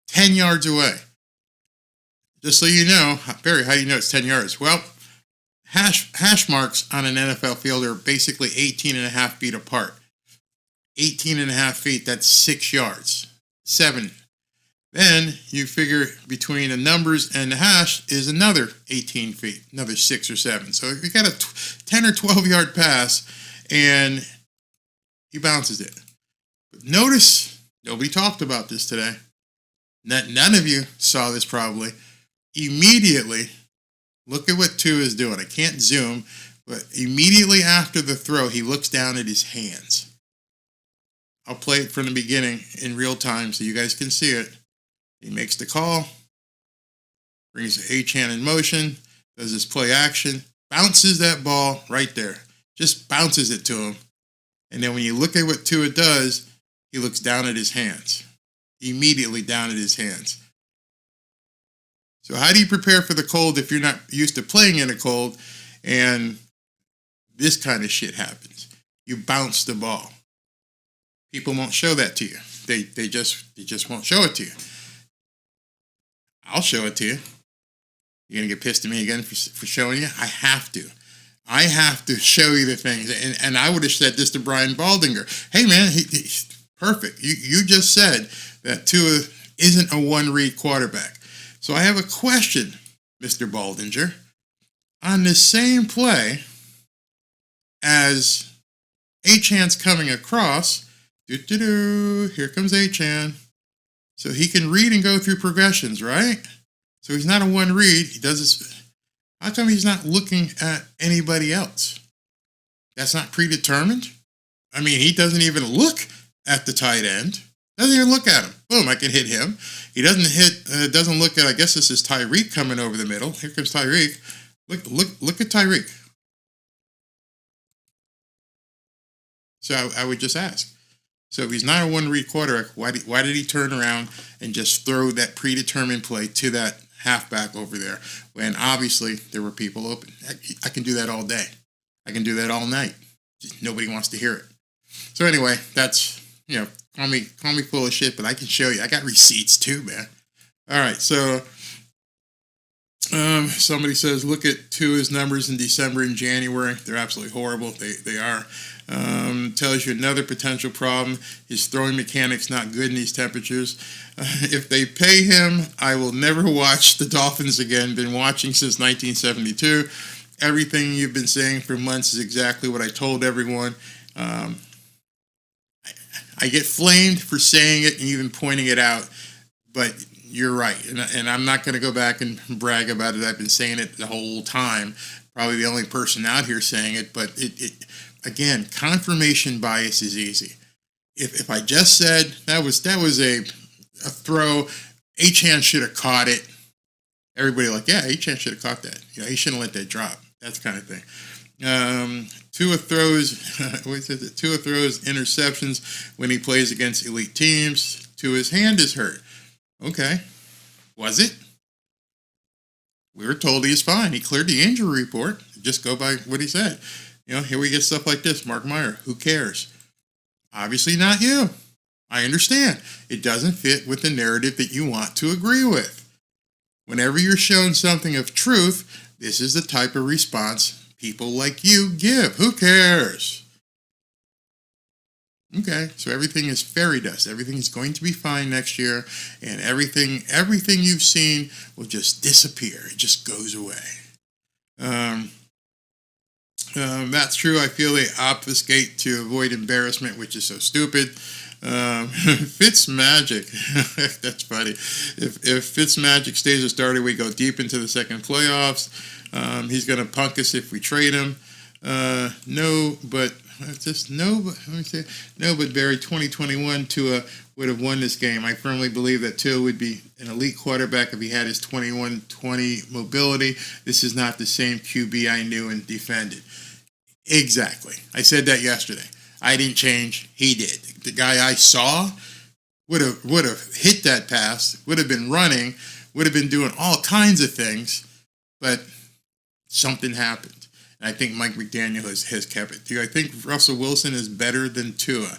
10 yards away. Just so you know, Barry, how do you know it's 10 yards? Well, hash marks on an NFL field are basically 18 and a half feet apart. 18 and a half feet, that's 6 yards. 7. Then you figure between the numbers and the hash is another 18 feet, another 6 or 7. So you got a 10 or 12 yard pass, and he bounces it. But notice, nobody talked about this today. None of you saw this probably. Immediately, look at what Tua is doing. I can't zoom, but immediately after the throw, he looks down at his hands. I'll play it from the beginning in real time so you guys can see it. He makes the call, brings Achane in motion, does his play action, bounces that ball right there. Just bounces it to him. And then when you look at what Tua does, he looks down at his hands. Immediately down at his hands. So how do you prepare for the cold if you're not used to playing in a cold and this kind of shit happens? You bounce the ball. People won't show that to you. They just won't show it to you. I'll show it to you. You're going to get pissed at me again for showing you? I have to. I have to show you the things. And I would have said this to Brian Baldinger. Hey, man, he's perfect. You just said that Tua isn't a one-read quarterback. So I have a question, Mr. Baldinger. On the same play as Achane's coming across, Here comes Achan. So he can read and go through progressions, right? So he's not a one read. He does this. How come he's not looking at anybody else? That's not predetermined? I mean, he doesn't even look at the tight end. Doesn't even look at him. Boom, I can hit him. He doesn't look at, I guess this is Tyreek coming over the middle. Here comes Tyreek. Look at Tyreek. So I would just ask. So if he's not a one-read quarterback, why did he turn around and just throw that predetermined play to that halfback over there when obviously there were people open? I can do that all day. I can do that all night. Just nobody wants to hear it. So anyway, that's, call me full of shit, but I can show you. I got receipts too, man. All right, so somebody says, look at Tua's numbers in December and January. They're absolutely horrible. They are. Tells you another potential problem. His throwing mechanics not good in these temperatures. If they pay him, I will never watch the Dolphins again. Been watching since 1972. Everything you've been saying for months is exactly what I told everyone. I get flamed for saying it and even pointing it out, but you're right. And I'm not going to go back and brag about it. I've been saying it the whole time. Probably the only person out here saying it, but again, confirmation bias is easy. If I just said that was a throw, Achan should have caught it. Everybody yeah, Achan should have caught that. He shouldn't let that drop. That kind of thing. Tua throws interceptions when he plays against elite teams. Tua's hand is hurt. Okay, was it? We were told he is fine. He cleared the injury report. Just go by what he said. Here we get stuff like this. Mark Meyer, who cares? Obviously not you. I understand. It doesn't fit with the narrative that you want to agree with. Whenever you're shown something of truth, this is the type of response people like you give. Who cares? Okay, so everything is fairy dust. Everything is going to be fine next year, and everything you've seen will just disappear. It just goes away. That's true. I feel they obfuscate to avoid embarrassment, which is so stupid. Fitzmagic. That's funny. If Fitzmagic stays a starter, we go deep into the second playoffs. He's going to punk us if we trade him. No, but Barry, 2021 Tua would have won this game. I firmly believe that Tua would be an elite quarterback if he had his 21-20 mobility. This is not the same QB I knew and defended. Exactly. I said that yesterday. I didn't change. He did. The guy I saw would have hit that pass, would have been running, would have been doing all kinds of things, but something happened. And I think Mike McDaniel has kept it. Do I think Russell Wilson is better than Tua?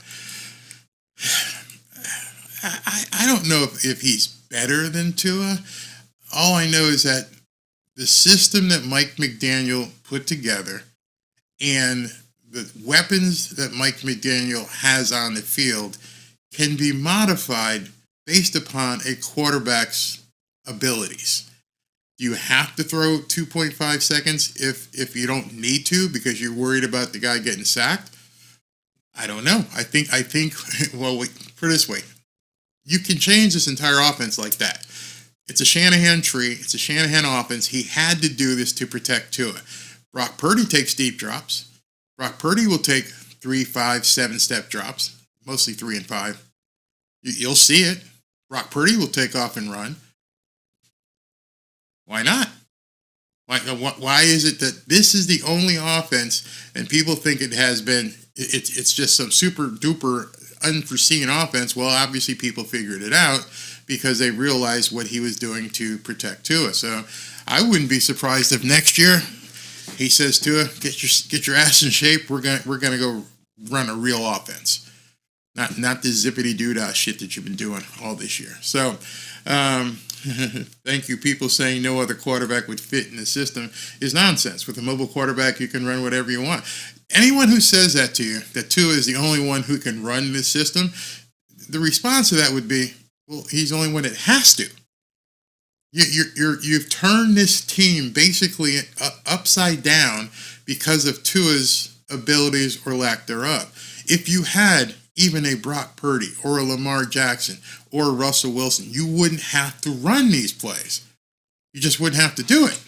I don't know if he's better than Tua. All I know is that the system that Mike McDaniel put together and the weapons that Mike McDaniel has on the field can be modified based upon a quarterback's abilities. Do you have to throw 2.5 seconds if you don't need to because you're worried about the guy getting sacked? I don't know. I think. Well, put it this way: you can change this entire offense like that. It's a Shanahan tree. It's a Shanahan offense. He had to do this to protect Tua. Brock Purdy takes deep drops. Brock Purdy will take 3, 5, 7-step drops, mostly 3 and 5. You'll see it. Brock Purdy will take off and run. Why not? Why is it that this is the only offense and people think it has been, it's just some super duper unforeseen offense? Well, obviously people figured it out because they realized what he was doing to protect Tua. So I wouldn't be surprised if next year he says, Tua, get your ass in shape. We're gonna go run a real offense. Not this zippity doo-dah shit that you've been doing all this year. So thank you. People saying no other quarterback would fit in the system is nonsense. With a mobile quarterback, you can run whatever you want. Anyone who says that to you, that Tua is the only one who can run this system, the response to that would be, well, he's the only one that has to. You've turned this team basically upside down because of Tua's abilities or lack thereof. If you had even a Brock Purdy or a Lamar Jackson or a Russell Wilson, you wouldn't have to run these plays. You just wouldn't have to do it.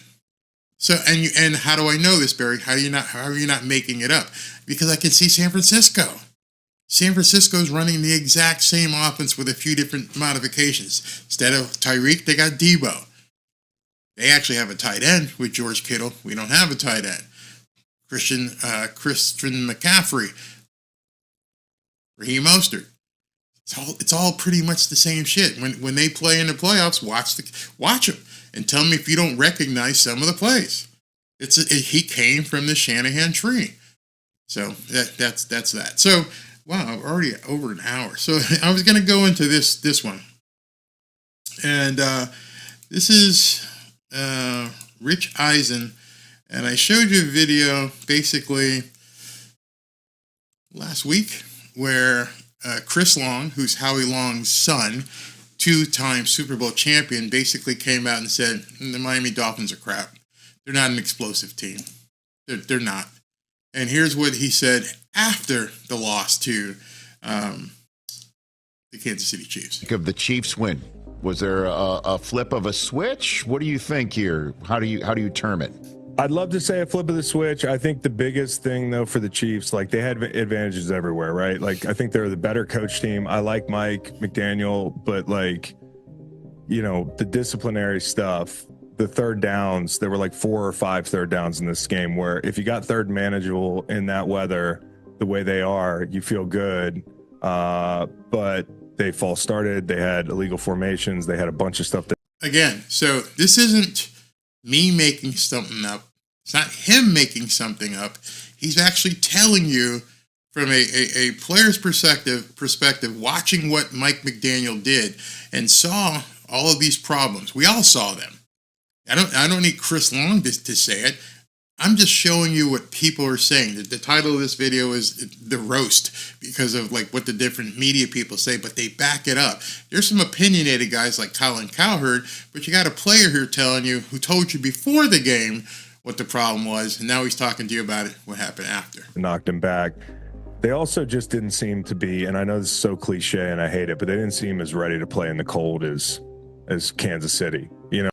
So, and how do I know this, Barry? How are you not making it up? Because I can see San Francisco. San Francisco's running the exact same offense with a few different modifications. Instead of Tyreek, they got Debo. They actually have a tight end with George Kittle. We don't have a tight end. Christian McCaffrey, Raheem Mostert. It's all pretty much the same shit. When they play in the playoffs, watch them and tell me if you don't recognize some of the plays. He came from the Shanahan tree. So that's that. So wow, I'm already over an hour. So I was going to go into this one, and this is Rich Eisen, and I showed you a video basically last week where Chris Long, who's Howie Long's son, 2-time Super Bowl champion, basically came out and said the Miami Dolphins are crap. They're not an explosive team. They're not. And here's what he said after the loss to the Kansas City Chiefs. Of the Chiefs win, was there a flip of a switch? What do you think here? How do you term it? I'd love to say a flip of the switch. I think the biggest thing, though, for the Chiefs, like, they had advantages everywhere, right? Like, I think they're the better coach team. I like Mike McDaniel, but, like, you know, the disciplinary stuff, the third downs, there were like 4 or 5 third downs in this game where if you got third and manageable in that weather, the way they are, you feel good. But they false started. They had illegal formations. They had a bunch of stuff. Again, so this isn't me making something up. It's not him making something up. He's actually telling you from a player's perspective, watching what Mike McDaniel did and saw all of these problems. We all saw them. I don't need Chris Long to say it. I'm just showing you what people are saying. The title of this video is The Roast because of like what the different media people say, but they back it up. There's some opinionated guys like Colin Cowherd, but you got a player here telling you who told you before the game what the problem was, and now he's talking to you about it, what happened after. Knocked him back. They also just didn't seem to be, and I know this is so cliche and I hate it, but they didn't seem as ready to play in the cold as Kansas City, you know?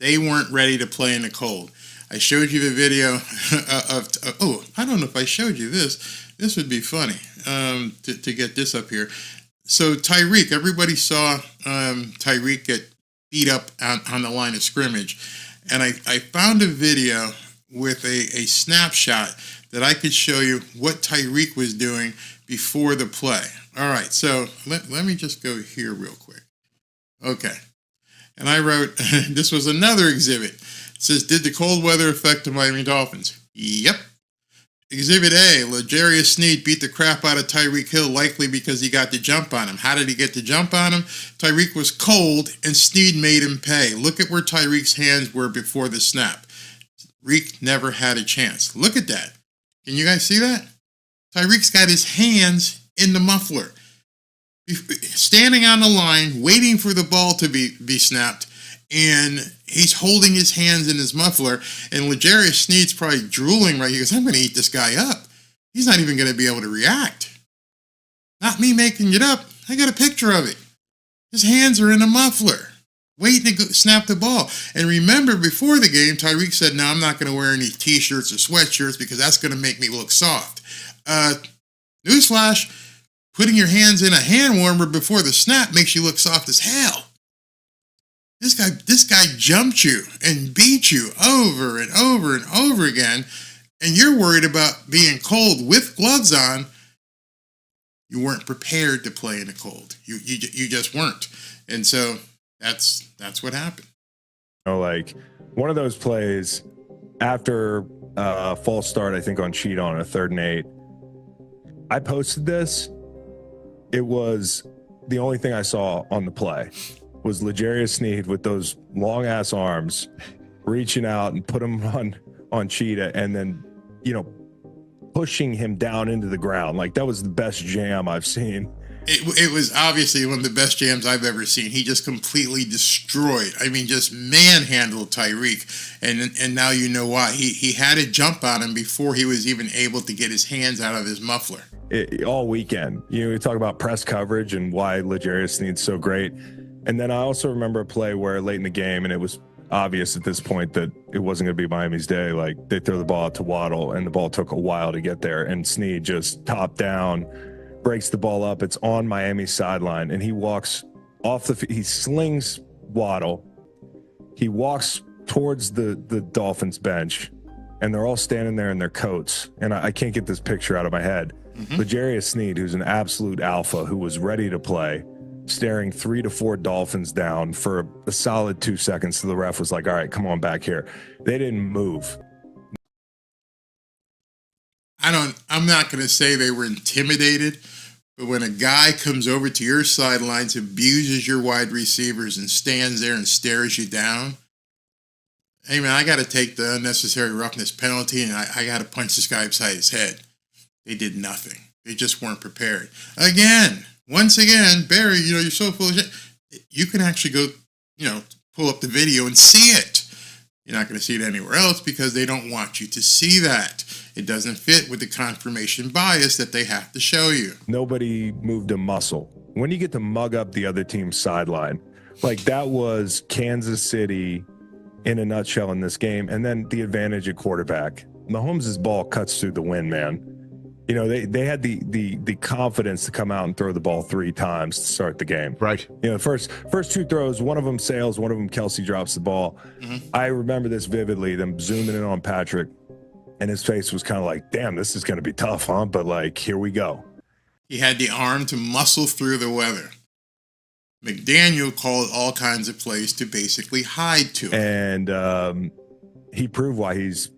They weren't ready to play in the cold. I showed you the video I don't know if I showed you this. This would be funny to get this up here. So Tyreek, everybody saw Tyreek get beat up on the line of scrimmage. And I found a video with a snapshot that I could show you what Tyreek was doing before the play. All right, so let me just go here real quick. Okay. And I wrote, this was another exhibit. It says, did the cold weather affect the Miami Dolphins? Yep. Exhibit A, L'Jarius Sneed beat the crap out of Tyreek Hill, likely because he got the jump on him. How did he get the jump on him? Tyreek was cold, and Sneed made him pay. Look at where Tyreek's hands were before the snap. Tyreek never had a chance. Look at that. Can you guys see that? Tyreek's got his hands in the muffler, standing on the line, waiting for the ball to be snapped, and he's holding his hands in his muffler, and L'Jarius Sneed's probably drooling, right? He goes, I'm going to eat this guy up. He's not even going to be able to react. Not me making it up. I got a picture of it. His hands are in a muffler, waiting to snap the ball. And remember, before the game, Tyreek said, no, I'm not going to wear any T-shirts or sweatshirts because that's going to make me look soft. Newsflash, putting your hands in a hand warmer before the snap makes you look soft as hell. This guy jumped you and beat you over and over and over again, and you're worried about being cold with gloves on. You weren't prepared to play in the cold. You just weren't, and so that's what happened. You know, like one of those plays after false start, I think on cheat on a 3rd and 8. I posted this. It was the only thing I saw on the play. Was L'Jarius Sneed with those long ass arms reaching out and put him on Cheetah and then, you know, pushing him down into the ground. Like that was the best jam I've seen. It was obviously one of the best jams I've ever seen. He just completely destroyed. I mean, just manhandled Tyreek. And now you know why. He had a jump on him before he was even able to get his hands out of his muffler. all weekend. We talk about press coverage and why L'Jarius Sneed's so great. And then I also remember a play where late in the game, and it was obvious at this point that it wasn't going to be Miami's day. Like, they throw the ball out to Waddle, and the ball took a while to get there. And Sneed just top down, breaks the ball up. It's on Miami's sideline, and he walks off he slings Waddle. He walks towards the Dolphins bench, and they're all standing there in their coats. And I can't get this picture out of my head. L'Jarius Sneed, who's an absolute alpha, who was ready to play, staring 3 to 4 Dolphins down for a solid 2 seconds. So the ref was like, all right, come on back here. They didn't move. I'm not going to say they were intimidated, but when a guy comes over to your sidelines, abuses your wide receivers, and stands there and stares you down, hey, man, I got to take the unnecessary roughness penalty, and I got to punch this guy upside his head. They did nothing. They just weren't prepared. Once again, Barry, you're so full of shit. You can actually go, pull up the video and see it. You're not going to see it anywhere else because they don't want you to see that. It doesn't fit with the confirmation bias that they have to show you. Nobody moved a muscle. When you get to mug up the other team's sideline, like that was Kansas City in a nutshell in this game. And then the advantage at quarterback. Mahomes' ball cuts through the wind, man. They had the confidence to come out and throw the ball 3 times to start the game. Right. First 2 throws, one of them sails, one of them Kelsey drops the ball. I remember this vividly, them zooming in on Patrick, and his face was kind of like, damn, this is going to be tough, huh? But, like, here we go. He had the arm to muscle through the weather. McDaniel called all kinds of plays to basically hide to him. And he proved why he's,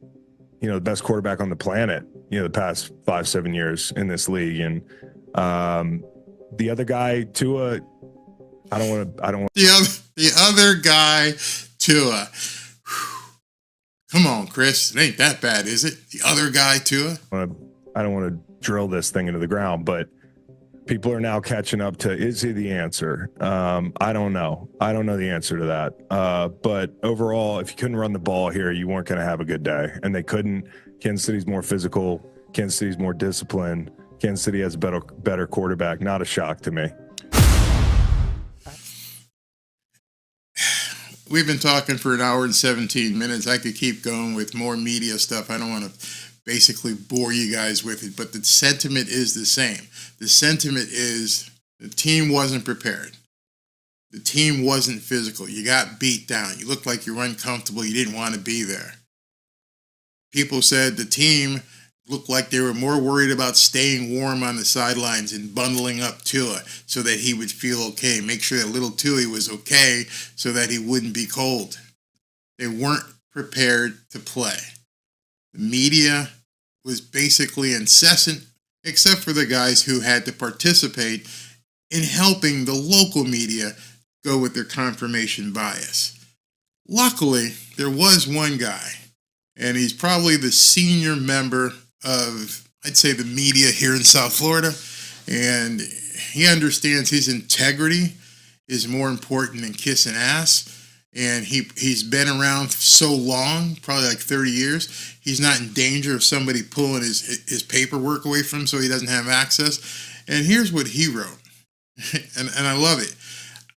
the best quarterback on the planet, the past 5-7 years in this league. And the other guy, Tua, I don't want the other guy, Tua. Come on, Chris. It ain't that bad, is it? The other guy, Tua. I don't want to drill this thing into the ground, but people are now catching up to, is he the answer? I don't know. I don't know the answer to that. But overall, if you couldn't run the ball here, you weren't going to have a good day. And they couldn't. Kansas City's more physical. Kansas City's more disciplined. Kansas City has a better quarterback. Not a shock to me. We've been talking for an hour and 17 minutes. I could keep going with more media stuff. I don't want to basically bore you guys with it, but the sentiment is the same. The sentiment is the team wasn't prepared. The team wasn't physical. You got beat down. You looked like you were uncomfortable. You didn't want to be there. People said the team looked like they were more worried about staying warm on the sidelines and bundling up Tua so that he would feel okay. Make sure that little Tua was okay so that he wouldn't be cold. They weren't prepared to play. The media was basically incessant, except for the guys who had to participate in helping the local media go with their confirmation bias. Luckily, there was one guy, and he's probably the senior member of, I'd say, the media here in South Florida, and he understands his integrity is more important than kissing ass. And he's been around so long, probably like 30 years, he's not in danger of somebody pulling his paperwork away from him so he doesn't have access. And here's what he wrote, and I love it.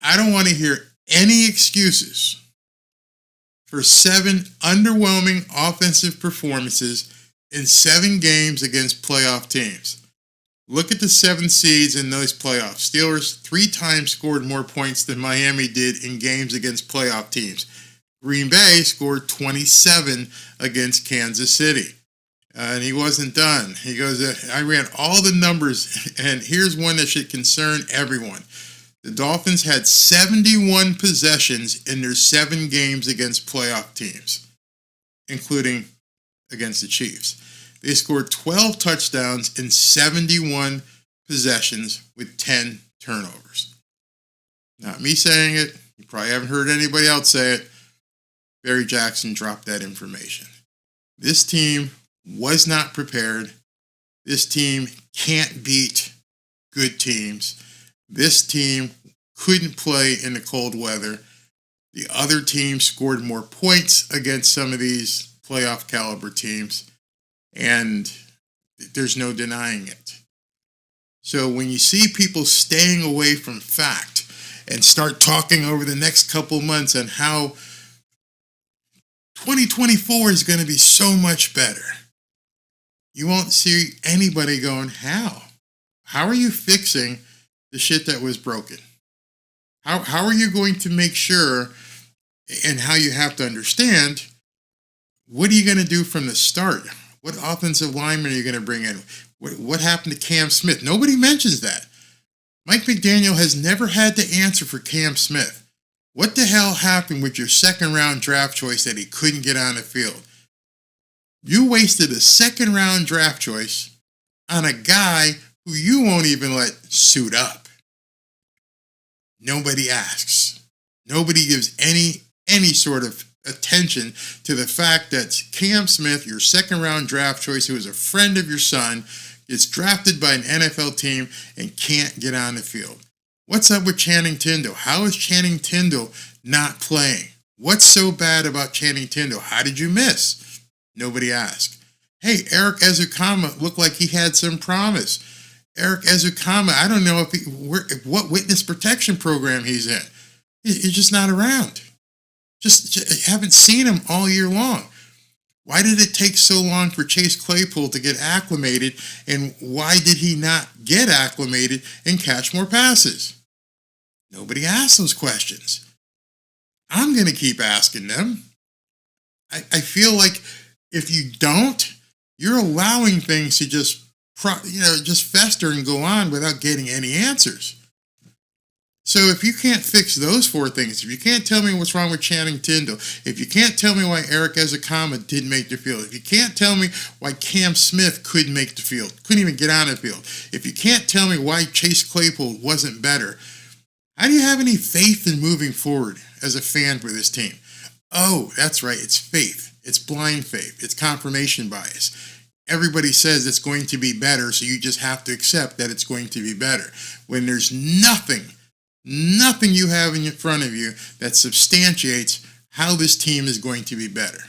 I don't want to hear any excuses for 7 underwhelming offensive performances in 7 games against playoff teams. Look at the 7 seeds in those playoffs. Steelers 3 times scored more points than Miami did in games against playoff teams. Green Bay scored 27 against Kansas City. And he wasn't done. He goes, I ran all the numbers, and here's one that should concern everyone. The Dolphins had 71 possessions in their 7 games against playoff teams, including against the Chiefs. They scored 12 touchdowns in 71 possessions with 10 turnovers. Not me saying it. You probably haven't heard anybody else say it. Barry Jackson dropped that information. This team was not prepared. This team can't beat good teams. This team couldn't play in the cold weather. The other team scored more points against some of these playoff caliber teams. And there's no denying it. So when you see people staying away from fact and start talking over the next couple months on how 2024 is going to be so much better, you won't see anybody going, how? How are you fixing the shit that was broken? How are you going to make sure, and how you have to understand, what are you going to do from the start? What offensive lineman are you going to bring in? What happened to Cam Smith? Nobody mentions that. Mike McDaniel has never had to answer for Cam Smith. What the hell happened with your second-round draft choice that he couldn't get on the field? You wasted a second-round draft choice on a guy who you won't even let suit up. Nobody asks. Nobody gives any sort of attention to the fact that Cam Smith, your second-round draft choice, who is a friend of your son, gets drafted by an NFL team and can't get on the field. What's up with Channing Tindall? How is Channing Tindall not playing? What's so bad about Channing Tindall? How did you miss? Nobody asked. Hey, Eric Ezukama looked like he had some promise. Eric Ezukama, I don't know what witness protection program he's in. He's just not around. Just haven't seen him all year long. Why did it take so long for Chase Claypool to get acclimated, and why did he not get acclimated and catch more passes? Nobody asked those questions. I'm going to keep asking them. I feel like if you don't, you're allowing things to just fester and go on without getting any answers. So if you can't fix those four things, if you can't tell me what's wrong with Channing Tindall, if you can't tell me why Eric Ezukama didn't make the field, if you can't tell me why Cam Smith couldn't make the field, couldn't even get on the field, if you can't tell me why Chase Claypool wasn't better, how do you have any faith in moving forward as a fan for this team? Oh, that's right, it's faith. It's blind faith. It's confirmation bias. Everybody says it's going to be better, so you just have to accept that it's going to be better. When there's nothing you have in front of you that substantiates how this team is going to be better.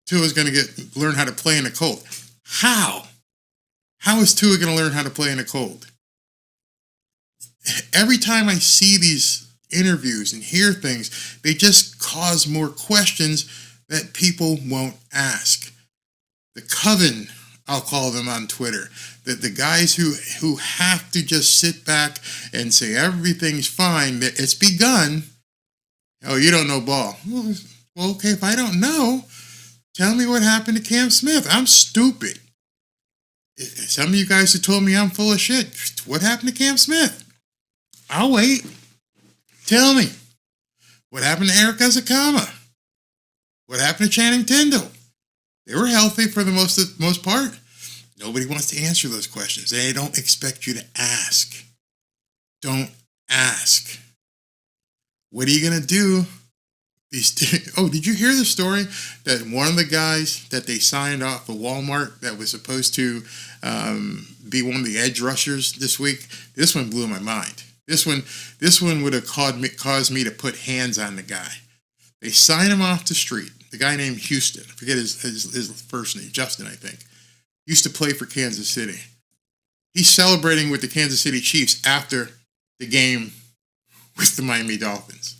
Tua is going to learn how to play in a cold. How? How is Tua going to learn how to play in a cold? Every time I see these interviews and hear things, they just cause more questions that people won't ask. The coven, I'll call them on Twitter, that the guys who have to just sit back and say everything's fine, that it's begun. Oh, you don't know ball. Well, okay, if I don't know, tell me what happened to Cam Smith. I'm stupid. Some of you guys have told me I'm full of shit. What happened to Cam Smith? I'll wait. Tell me. What happened to Eric Ezukama? What happened to Channing Tindall? They were healthy for the most part. Nobody wants to answer those questions. They don't expect you to ask. Don't ask. What are you going to do? Did you hear the story that one of the guys that they signed off of Walmart that was supposed to be one of the edge rushers this week? This one blew my mind. This one would have caused me to put hands on the guy. They signed him off the street. The guy named Houston, I forget his first name, Justin, I think, used to play for Kansas City. He's celebrating with the Kansas City Chiefs after the game with the Miami Dolphins.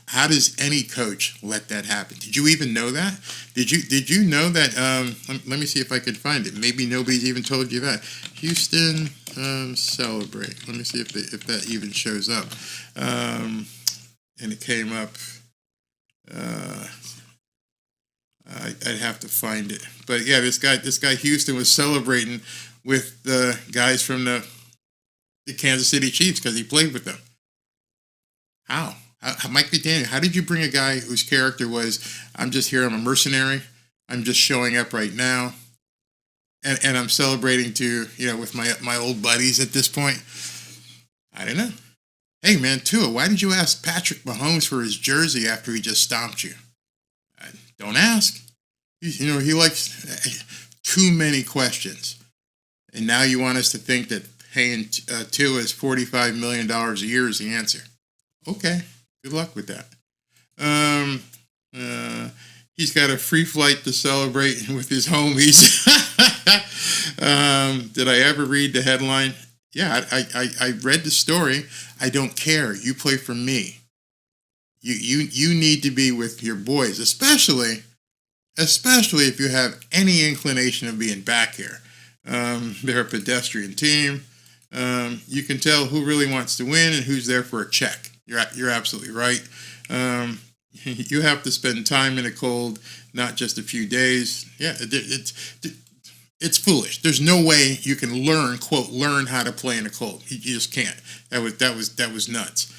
How does any coach let that happen? Did you even know that? Did you know that? Let me see if I can find it. Maybe nobody's even told you that. Houston celebrate. Let me see if that even shows up. And it came up. I'd have to find it, but yeah, this guy Houston was celebrating with the guys from the Kansas City Chiefs because he played with them. How Mike McDaniel? How did you bring a guy whose character was, I'm just here, I'm a mercenary, I'm just showing up right now, and I'm celebrating with my old buddies at this point? I don't know. Hey, man, Tua, why did you ask Patrick Mahomes for his jersey after he just stomped you? Don't ask. He likes too many questions. And now you want us to think that paying Tua is $45 million a year is the answer. Okay, good luck with that. He's got a free flight to celebrate with his homies. Did I ever read the headline? Yeah, I read the story. I don't care. You play for me. You need to be with your boys, especially if you have any inclination of being back here. They're a pedestrian team. You can tell who really wants to win and who's there for a check. You're absolutely right. You have to spend time in the cold, not just a few days. Yeah, it's foolish. There's no way you can learn how to play in the cold. You just can't. That was nuts.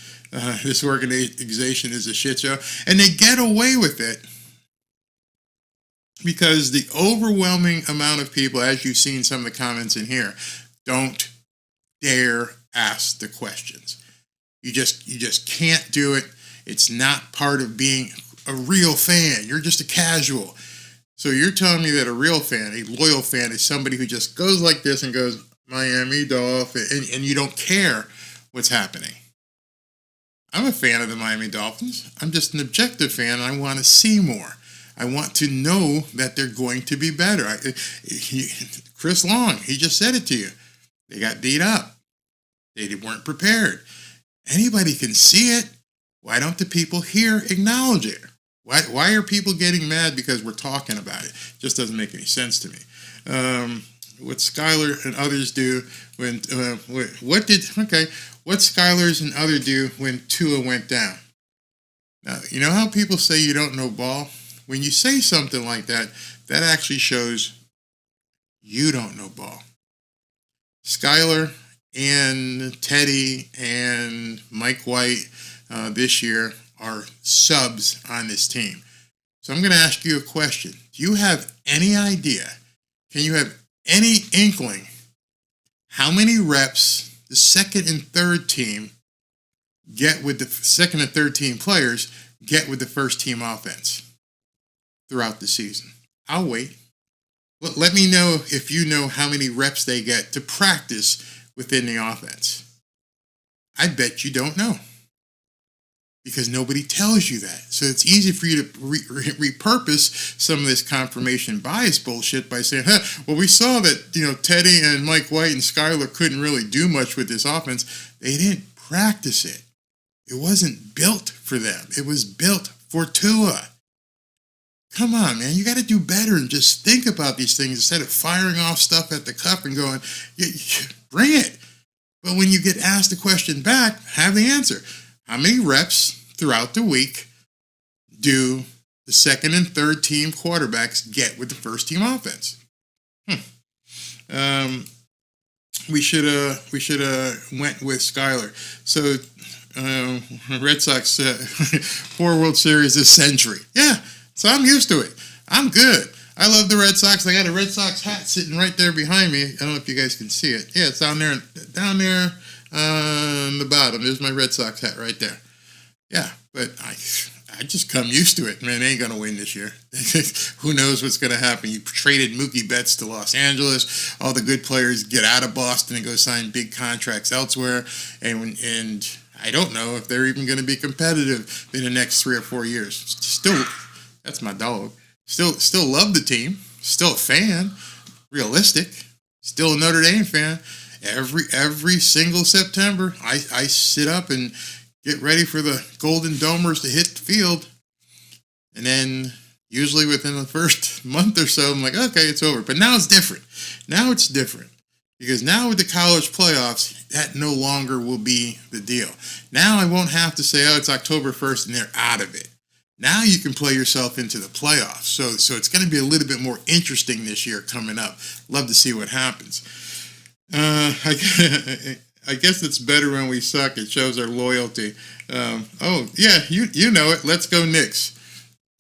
This organization is a shit show, and they get away with it because the overwhelming amount of people, as you've seen some of the comments in here, don't dare ask the questions. You just can't do it. It's not part of being a real fan. You're just a casual. So you're telling me that a real fan, a loyal fan, is somebody who just goes like this and goes, Miami Dolphins, and you don't care what's happening. I'm a fan of the Miami Dolphins. I'm just an objective fan, and I want to see more. I want to know that they're going to be better. Chris Long, he just said it to you. They got beat up. They weren't prepared. Anybody can see it. Why don't the people here acknowledge it? Why are people getting mad because we're talking about it? Just doesn't make any sense to me. What Skylar and others do when what Skylar's and others do when Tua went down? Now, you know how people say you don't know ball? When you say something like that, that actually shows you don't know ball. Skylar and Teddy and Mike White this year are subs on this team. So I'm going to ask you a question. Do you have any idea? Can you have any inkling how many reps the second and third team get with the second and third team players get with the first team offense throughout the season? I'll wait. Let me know if you know how many reps they get to practice within the offense. I bet you don't know, because nobody tells you that. So it's easy for you to repurpose some of this confirmation bias bullshit by saying, well, we saw that, Teddy and Mike White and Skylar couldn't really do much with this offense. They didn't practice it. It wasn't built for them. It was built for Tua. Come on, man. You got to do better and just think about these things instead of firing off stuff at the cuff and going, bring it. But when you get asked the question back, have the answer. How many reps throughout the week do the second and third team quarterbacks get with the first team offense? We should have went with Skylar. So Red Sox 4 World Series this century. Yeah, so I'm used to it. I'm good. I love the Red Sox. I got a Red Sox hat sitting right there behind me. I don't know if you guys can see it. Yeah, it's down there on the bottom. There's my Red Sox hat right there. Yeah, but I just come used to it. Man, they ain't going to win this year. Who knows what's going to happen? You traded Mookie Betts to Los Angeles. All the good players get out of Boston and go sign big contracts elsewhere. And I don't know if they're even going to be competitive in the next 3 or 4 years. Still, that's my dog. Still love the team. Still a fan. Realistic. Still a Notre Dame fan. Every single September, I sit up and get ready for the Golden Domers to hit the field. And then usually within the first month or so, I'm like, okay, it's over. But now it's different. Now it's different. Because now with the college playoffs, that no longer will be the deal. Now I won't have to say, oh, it's October 1st and they're out of it. Now you can play yourself into the playoffs. So it's going to be a little bit more interesting this year coming up. Love to see what happens. I guess it's better when we suck. It shows our loyalty. Oh, yeah, you know it. Let's go Knicks.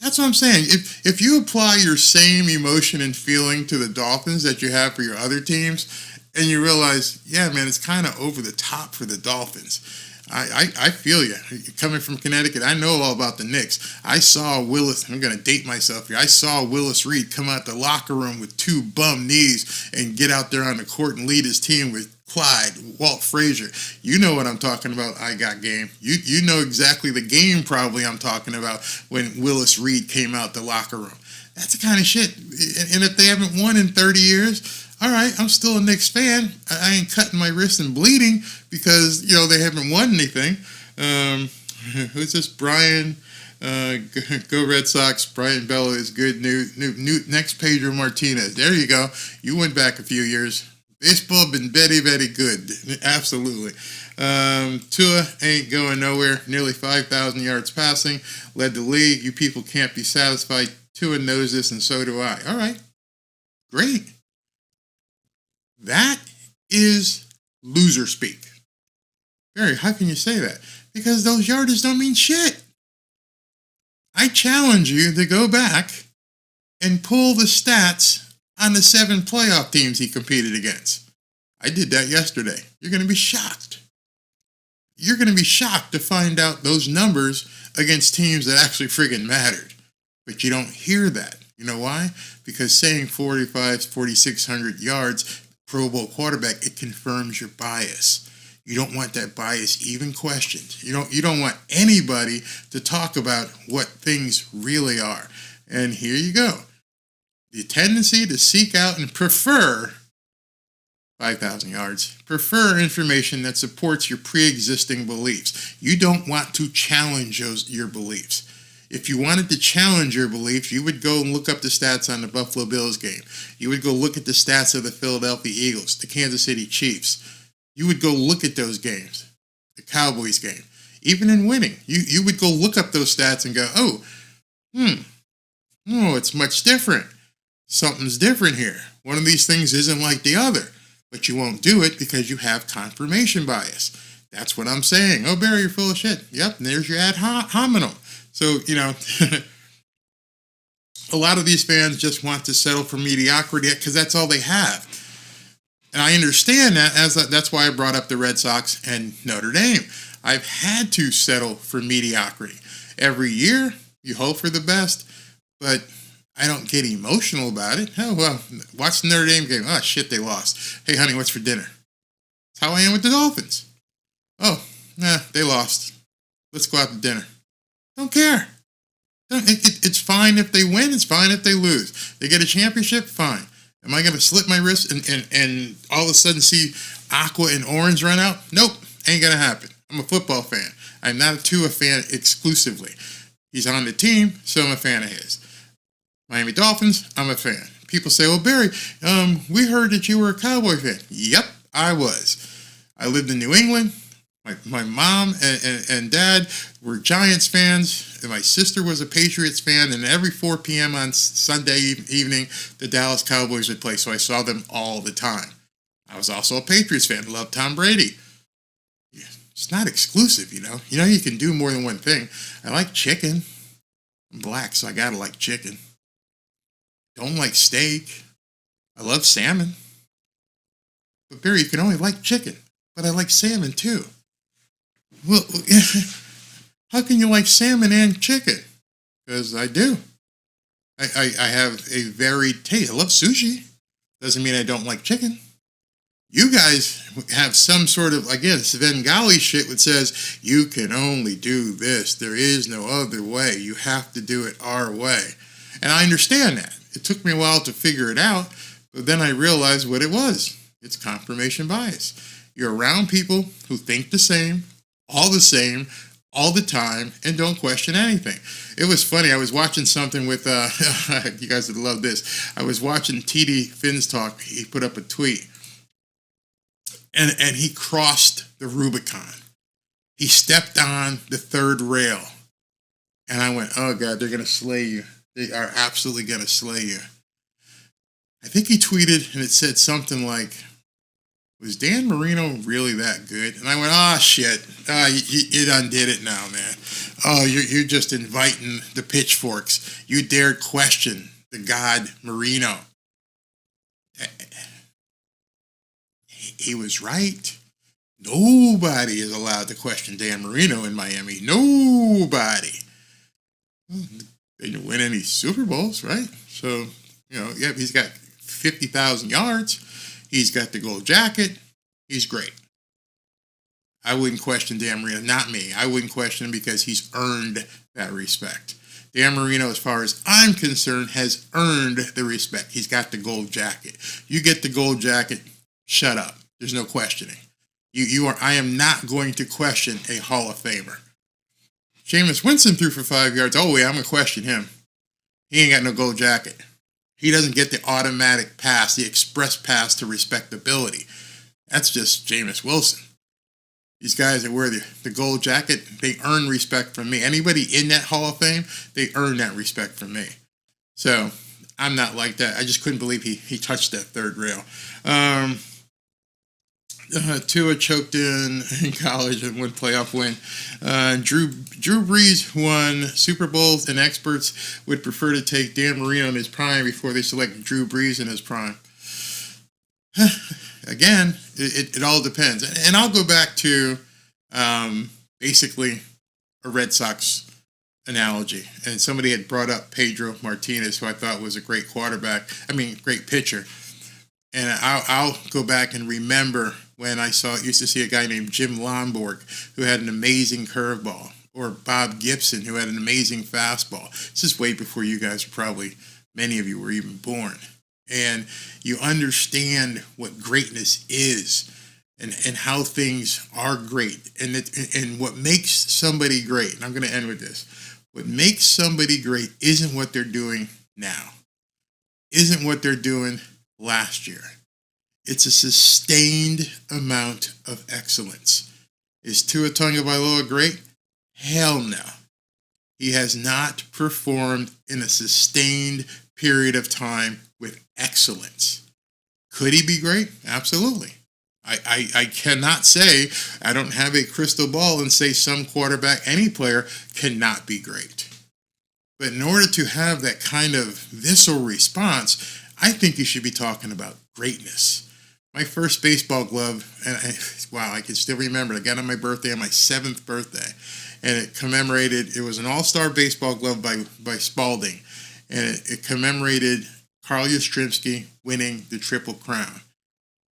That's what I'm saying. If you apply your same emotion and feeling to the Dolphins that you have for your other teams, and you realize, yeah, man, it's kind of over the top for the Dolphins. I feel you. Coming from Connecticut, I know all about the Knicks. I saw Willis, I'm going to date myself here. I saw Willis Reed come out the locker room with 2 bum knees and get out there on the court and lead his team with Clyde, Walt Frazier. You know what I'm talking about. I got game. You know exactly the game probably I'm talking about when Willis Reed came out the locker room. That's the kind of shit. And if they haven't won in 30 years, all right, I'm still a Knicks fan. I ain't cutting my wrist and bleeding because, they haven't won anything. Who's this? Brian, go Red Sox. Brian Bella is good. New next Pedro Martinez. There you go. You went back a few years. Baseball been very, very good. Absolutely. Tua ain't going nowhere. Nearly 5,000 yards passing. Led the league. You people can't be satisfied. Tua knows this, and so do I. All right. Great. That is loser speak. Barry, how can you say that? Because those yards don't mean shit. I challenge you to go back and pull the stats on the 7 playoff teams he competed against. I did that yesterday. You're going to be shocked. You're going to be shocked to find out those numbers against teams that actually friggin' mattered. But you don't hear that. You know why? Because saying 4,600 yards, Pro Bowl quarterback, it confirms your bias. You don't want that bias even questioned. You don't want anybody to talk about what things really are. And here you go. The tendency to seek out and prefer 5,000 yards, prefer information that supports your pre-existing beliefs. You don't want to challenge your beliefs. If you wanted to challenge your beliefs, you would go and look up the stats on the Buffalo Bills game. You would go look at the stats of the Philadelphia Eagles, the Kansas City Chiefs. You would go look at those games, the Cowboys game. Even in winning, you would go look up those stats and go, it's much different. Something's different here. One of these things isn't like the other. But you won't do it because you have confirmation bias. That's what I'm saying. Oh, Barry, you're full of shit. Yep, and there's your ad hominem. So, a lot of these fans just want to settle for mediocrity because that's all they have. And I understand that, that's why I brought up the Red Sox and Notre Dame. I've had to settle for mediocrity. Every year, you hope for the best, but I don't get emotional about it. Oh, well, watch the Notre Dame game. Oh, shit, they lost. Hey, honey, what's for dinner? That's how I am with the Dolphins. Oh, they lost. Let's go out to dinner. Don't care. It's fine if they win. It's fine if they lose. They get a championship, fine. Am I going to slit my wrist and all of a sudden see aqua and orange run out? Nope, ain't going to happen. I'm a football fan. I'm not a Tua fan exclusively. He's on the team, so I'm a fan of his. Miami Dolphins, I'm a fan. People say, well, Barry, we heard that you were a Cowboy fan. Yep, I was. I lived in New England. My mom and dad were Giants fans, and my sister was a Patriots fan, and every 4 p.m. on Sunday evening, the Dallas Cowboys would play, so I saw them all the time. I was also a Patriots fan, loved Tom Brady. It's not exclusive, you know. You can do more than one thing. I like chicken. I'm black, so I gotta like chicken. Don't like steak. I love salmon. But Barry, you can only like chicken, but I like salmon too. Well, how can you like salmon and chicken? Because I do. I have a varied taste. I love sushi. Doesn't mean I don't like chicken. You guys have some sort of, again, Svengali shit that says, you can only do this. There is no other way. You have to do it our way. And I understand that. It took me a while to figure it out, but then I realized what it was. It's confirmation bias. You're around people who think the same, all the time, and don't question anything. It was funny. I was watching something with, you guys would love this. I was watching TD Finn's talk. He put up a tweet, and he crossed the Rubicon. He stepped on the third rail. And I went, oh, God, they're going to slay you. They are absolutely going to slay you. I think he tweeted, and it said something like, was Dan Marino really that good? And I went, shit. You undid it now, man. Oh, you're just inviting the pitchforks. You dared question the god Marino. He was right. Nobody is allowed to question Dan Marino in Miami. Nobody. They didn't win any Super Bowls, right? So, he's got 50,000 yards. He's got the gold jacket. He's great. I wouldn't question Dan Marino. Not me. I wouldn't question him because he's earned that respect. Dan Marino, as far as I'm concerned, has earned the respect. He's got the gold jacket. You get the gold jacket, shut up. There's no questioning. I am not going to question a Hall of Famer. Jameis Winston threw for 5 yards. Oh, yeah, I'm going to question him. He ain't got no gold jacket. He doesn't get the automatic pass, the express pass to respectability. That's just Jameis Wilson. These guys that wear the gold jacket, they earn respect from me. Anybody in that Hall of Fame, they earn that respect from me. So I'm not like that. I just couldn't believe he touched that third rail. Tua choked in college and one playoff win. Drew Brees won Super Bowls, and experts would prefer to take Dan Marino in his prime before they select Drew Brees in his prime. Again, it all depends. And I'll go back to basically a Red Sox analogy. And somebody had brought up Pedro Martinez, who I thought was a great great pitcher. And I'll go back and remember when I used to see a guy named Jim Lonborg who had an amazing curveball, or Bob Gibson who had an amazing fastball. This is way before you guys many of you were even born. And you understand what greatness is and how things are great. And what makes somebody great, and I'm going to end with this, what makes somebody great isn't what they're doing now, isn't what they're doing last year. It's a sustained amount of excellence. Is Tua Tagovailoa great? Hell no. He has not performed in a sustained period of time with excellence. Could he be great? Absolutely. I cannot say, I don't have a crystal ball and say some quarterback, any player, cannot be great. But in order to have that kind of visceral response, I think you should be talking about greatness. My first baseball glove, and I can still remember it. I got it on my birthday, on my 7th birthday. And it was an all-star baseball glove by Spalding. And it commemorated Carl Yastrzemski winning the Triple Crown.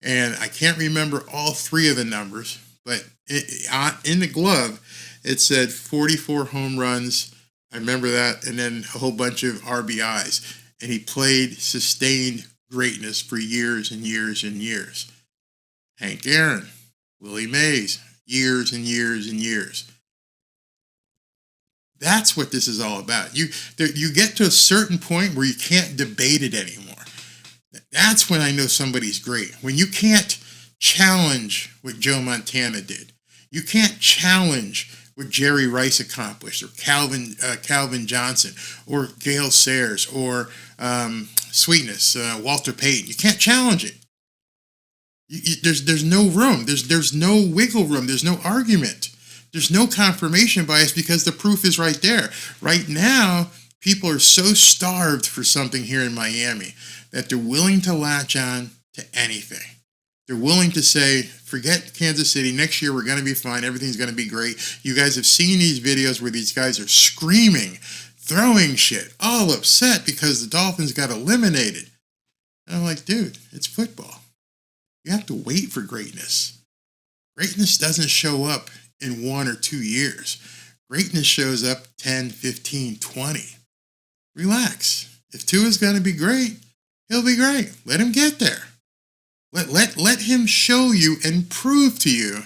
And I can't remember all 3 of the numbers, but in the glove, it said 44 home runs. I remember that. And then a whole bunch of RBIs. And he played sustained greatness for years and years and years. Hank Aaron, Willie Mays, years and years and years. That's what this is all about. You get to a certain point where you can't debate it anymore. That's when I know somebody's great. When you can't challenge what Joe Montana did. You can't challenge what Jerry Rice accomplished, or Calvin Johnson, or Gale Sayers, or Sweetness, Walter Payton. You can't challenge it. There's no room. There's no wiggle room. There's no argument. There's no confirmation bias because the proof is right there. Right now, people are so starved for something here in Miami that they're willing to latch on to anything. They're willing to say, forget Kansas City. Next year, we're going to be fine. Everything's going to be great. You guys have seen these videos where these guys are screaming, throwing shit, all upset because the Dolphins got eliminated. And I'm like, dude, it's football. You have to wait for greatness. Greatness doesn't show up in 1 or 2 years. Greatness shows up 10, 15, 20. Relax. If Tua's going to be great, he'll be great. Let him get there. Let him show you and prove to you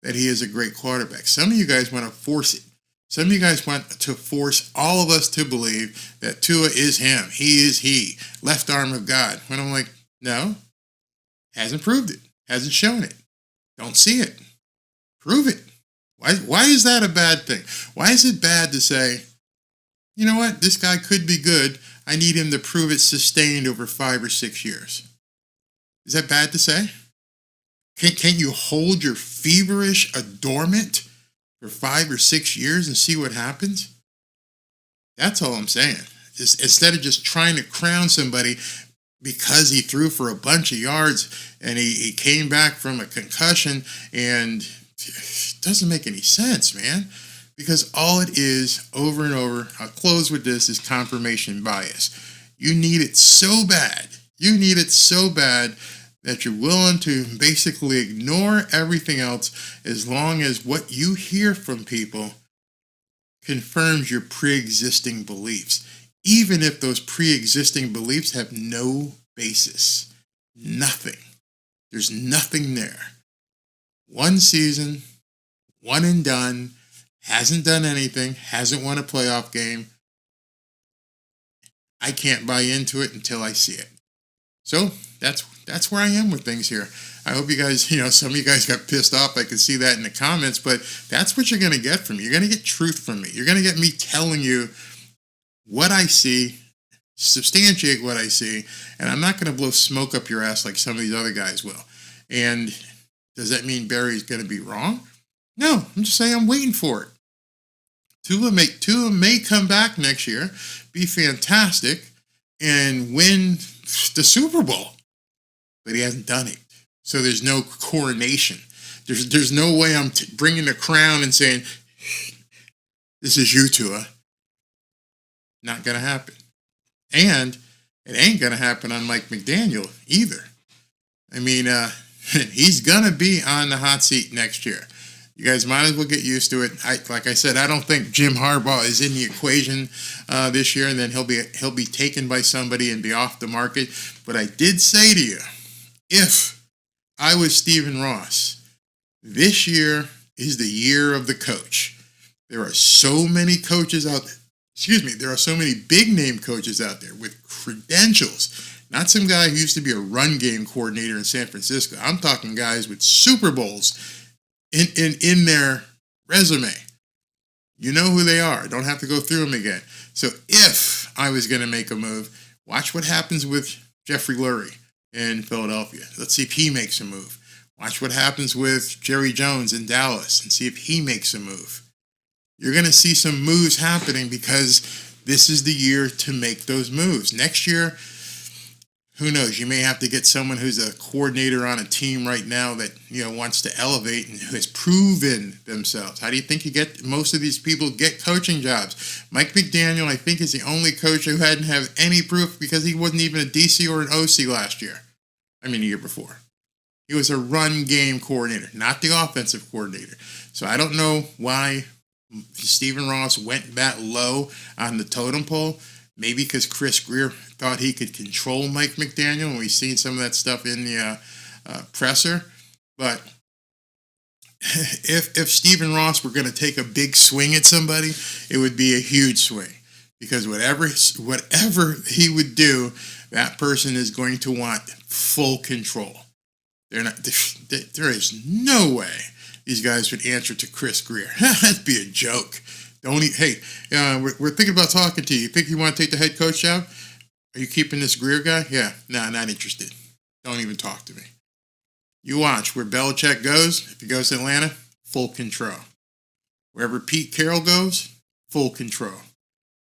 that he is a great quarterback. Some of you guys want to force it. Some of you guys want to force all of us to believe that Tua is him. He is he. Left arm of God. When I'm like, no. Hasn't proved it. Hasn't shown it. Don't see it. Prove it. Why is that a bad thing? Why is it bad to say, you know what, this guy could be good. I need him to prove it sustained over 5 or 6 years. Is that bad to say? Can't you hold your feverish adornment for 5 or 6 years and see what happens? That's all I'm saying. Instead of just trying to crown somebody because he threw for a bunch of yards and he came back from a concussion, and it doesn't make any sense, man. Because all it is, over and over, I'll close with this, is confirmation bias. You need it so bad. You need it so bad that you're willing to basically ignore everything else as long as what you hear from people confirms your pre-existing beliefs, even if those pre-existing beliefs have no basis. Nothing. There's nothing there. One season, one and done, hasn't done anything, hasn't won a playoff game. I can't buy into it until I see it. So that's where I am with things here. I hope you guys, some of you guys got pissed off. I could see that in the comments, but that's what you're going to get from me. You're going to get truth from me. You're going to get me telling you what I see, substantiate what I see, and I'm not going to blow smoke up your ass like some of these other guys will. And does that mean Barry's going to be wrong? No, I'm just saying I'm waiting for it. Tua may come back next year, be fantastic, and win the Super Bowl. But he hasn't done it. So there's no coronation. There's no way I'm bringing the crown and saying, this is you, Tua. Not going to happen. And it ain't going to happen on Mike McDaniel either. I mean, he's going to be on the hot seat next year. You guys might as well get used to it. Like I said, I don't think Jim Harbaugh is in the equation this year, and then he'll be taken by somebody and be off the market. But I did say to you, if I was Stephen Ross, this year is the year of the coach. There are so many coaches out there. There are so many big-name coaches out there with credentials. Not some guy who used to be a run game coordinator in San Francisco. I'm talking guys with Super Bowls in their resume. You know who they are. Don't have to go through them again. So if I was going to make a move, watch what happens with Jeffrey Lurie in Philadelphia. Let's see if he makes a move. Watch what happens with Jerry Jones in Dallas and see if he makes a move. You're going to see some moves happening because this is the year to make those moves. Next year, who knows? You may have to get someone who's a coordinator on a team right now that wants to elevate and who has proven themselves. How do you think you get most of these people get coaching jobs? Mike McDaniel, I think, is the only coach who hadn't have any proof because he wasn't even a DC or an OC last year. The year before. He was a run game coordinator, not the offensive coordinator. So I don't know why Stephen Ross went that low on the totem pole. Maybe because Chris Greer thought he could control Mike McDaniel, and we've seen some of that stuff in the presser. But if Stephen Ross were going to take a big swing at somebody, it would be a huge swing. Because whatever he would do, that person is going to want full control. There is no way these guys would answer to Chris Greer. That'd be a joke. We're thinking about talking to you. You think you want to take the head coach job? Are you keeping this Greer guy? Yeah, no, not interested. Don't even talk to me. You watch where Belichick goes. If he goes to Atlanta, full control. Wherever Pete Carroll goes, full control.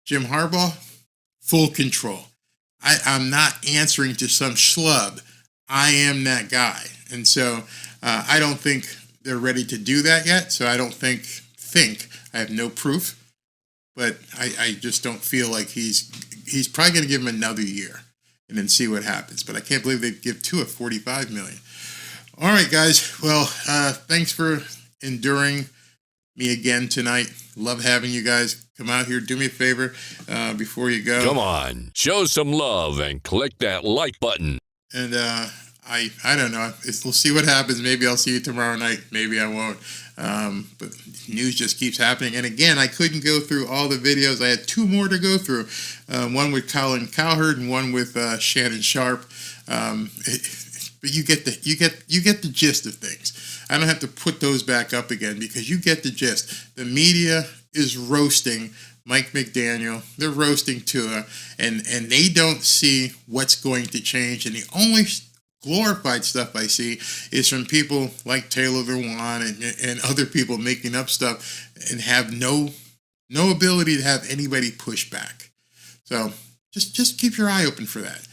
Jim Harbaugh, full control. I'm not answering to some schlub. I am that guy. And so I don't think they're ready to do that yet. So I don't think I have no proof, but I just don't feel like he's probably going to give him another year and then see what happens. But I can't believe they'd give Tua $45 million. All right, guys. Well, thanks for enduring me again tonight. Love having you guys come out here. Do me a favor before you go. Come on, show some love and click that like button. And I don't know. We'll see what happens. Maybe I'll see you tomorrow night. Maybe I won't. But news just keeps happening. And again, I couldn't go through all the videos. I had 2 more to go through. One with Colin Cowherd and one with Shannon Sharp. But you get the gist of things. I don't have to put those back up again because you get the gist. The media is roasting Mike McDaniel. They're roasting Tua, and they don't see what's going to change. And the only glorified stuff I see is from people like Taylor Lewan and other people making up stuff and have no ability to have anybody push back. So just keep your eye open for that.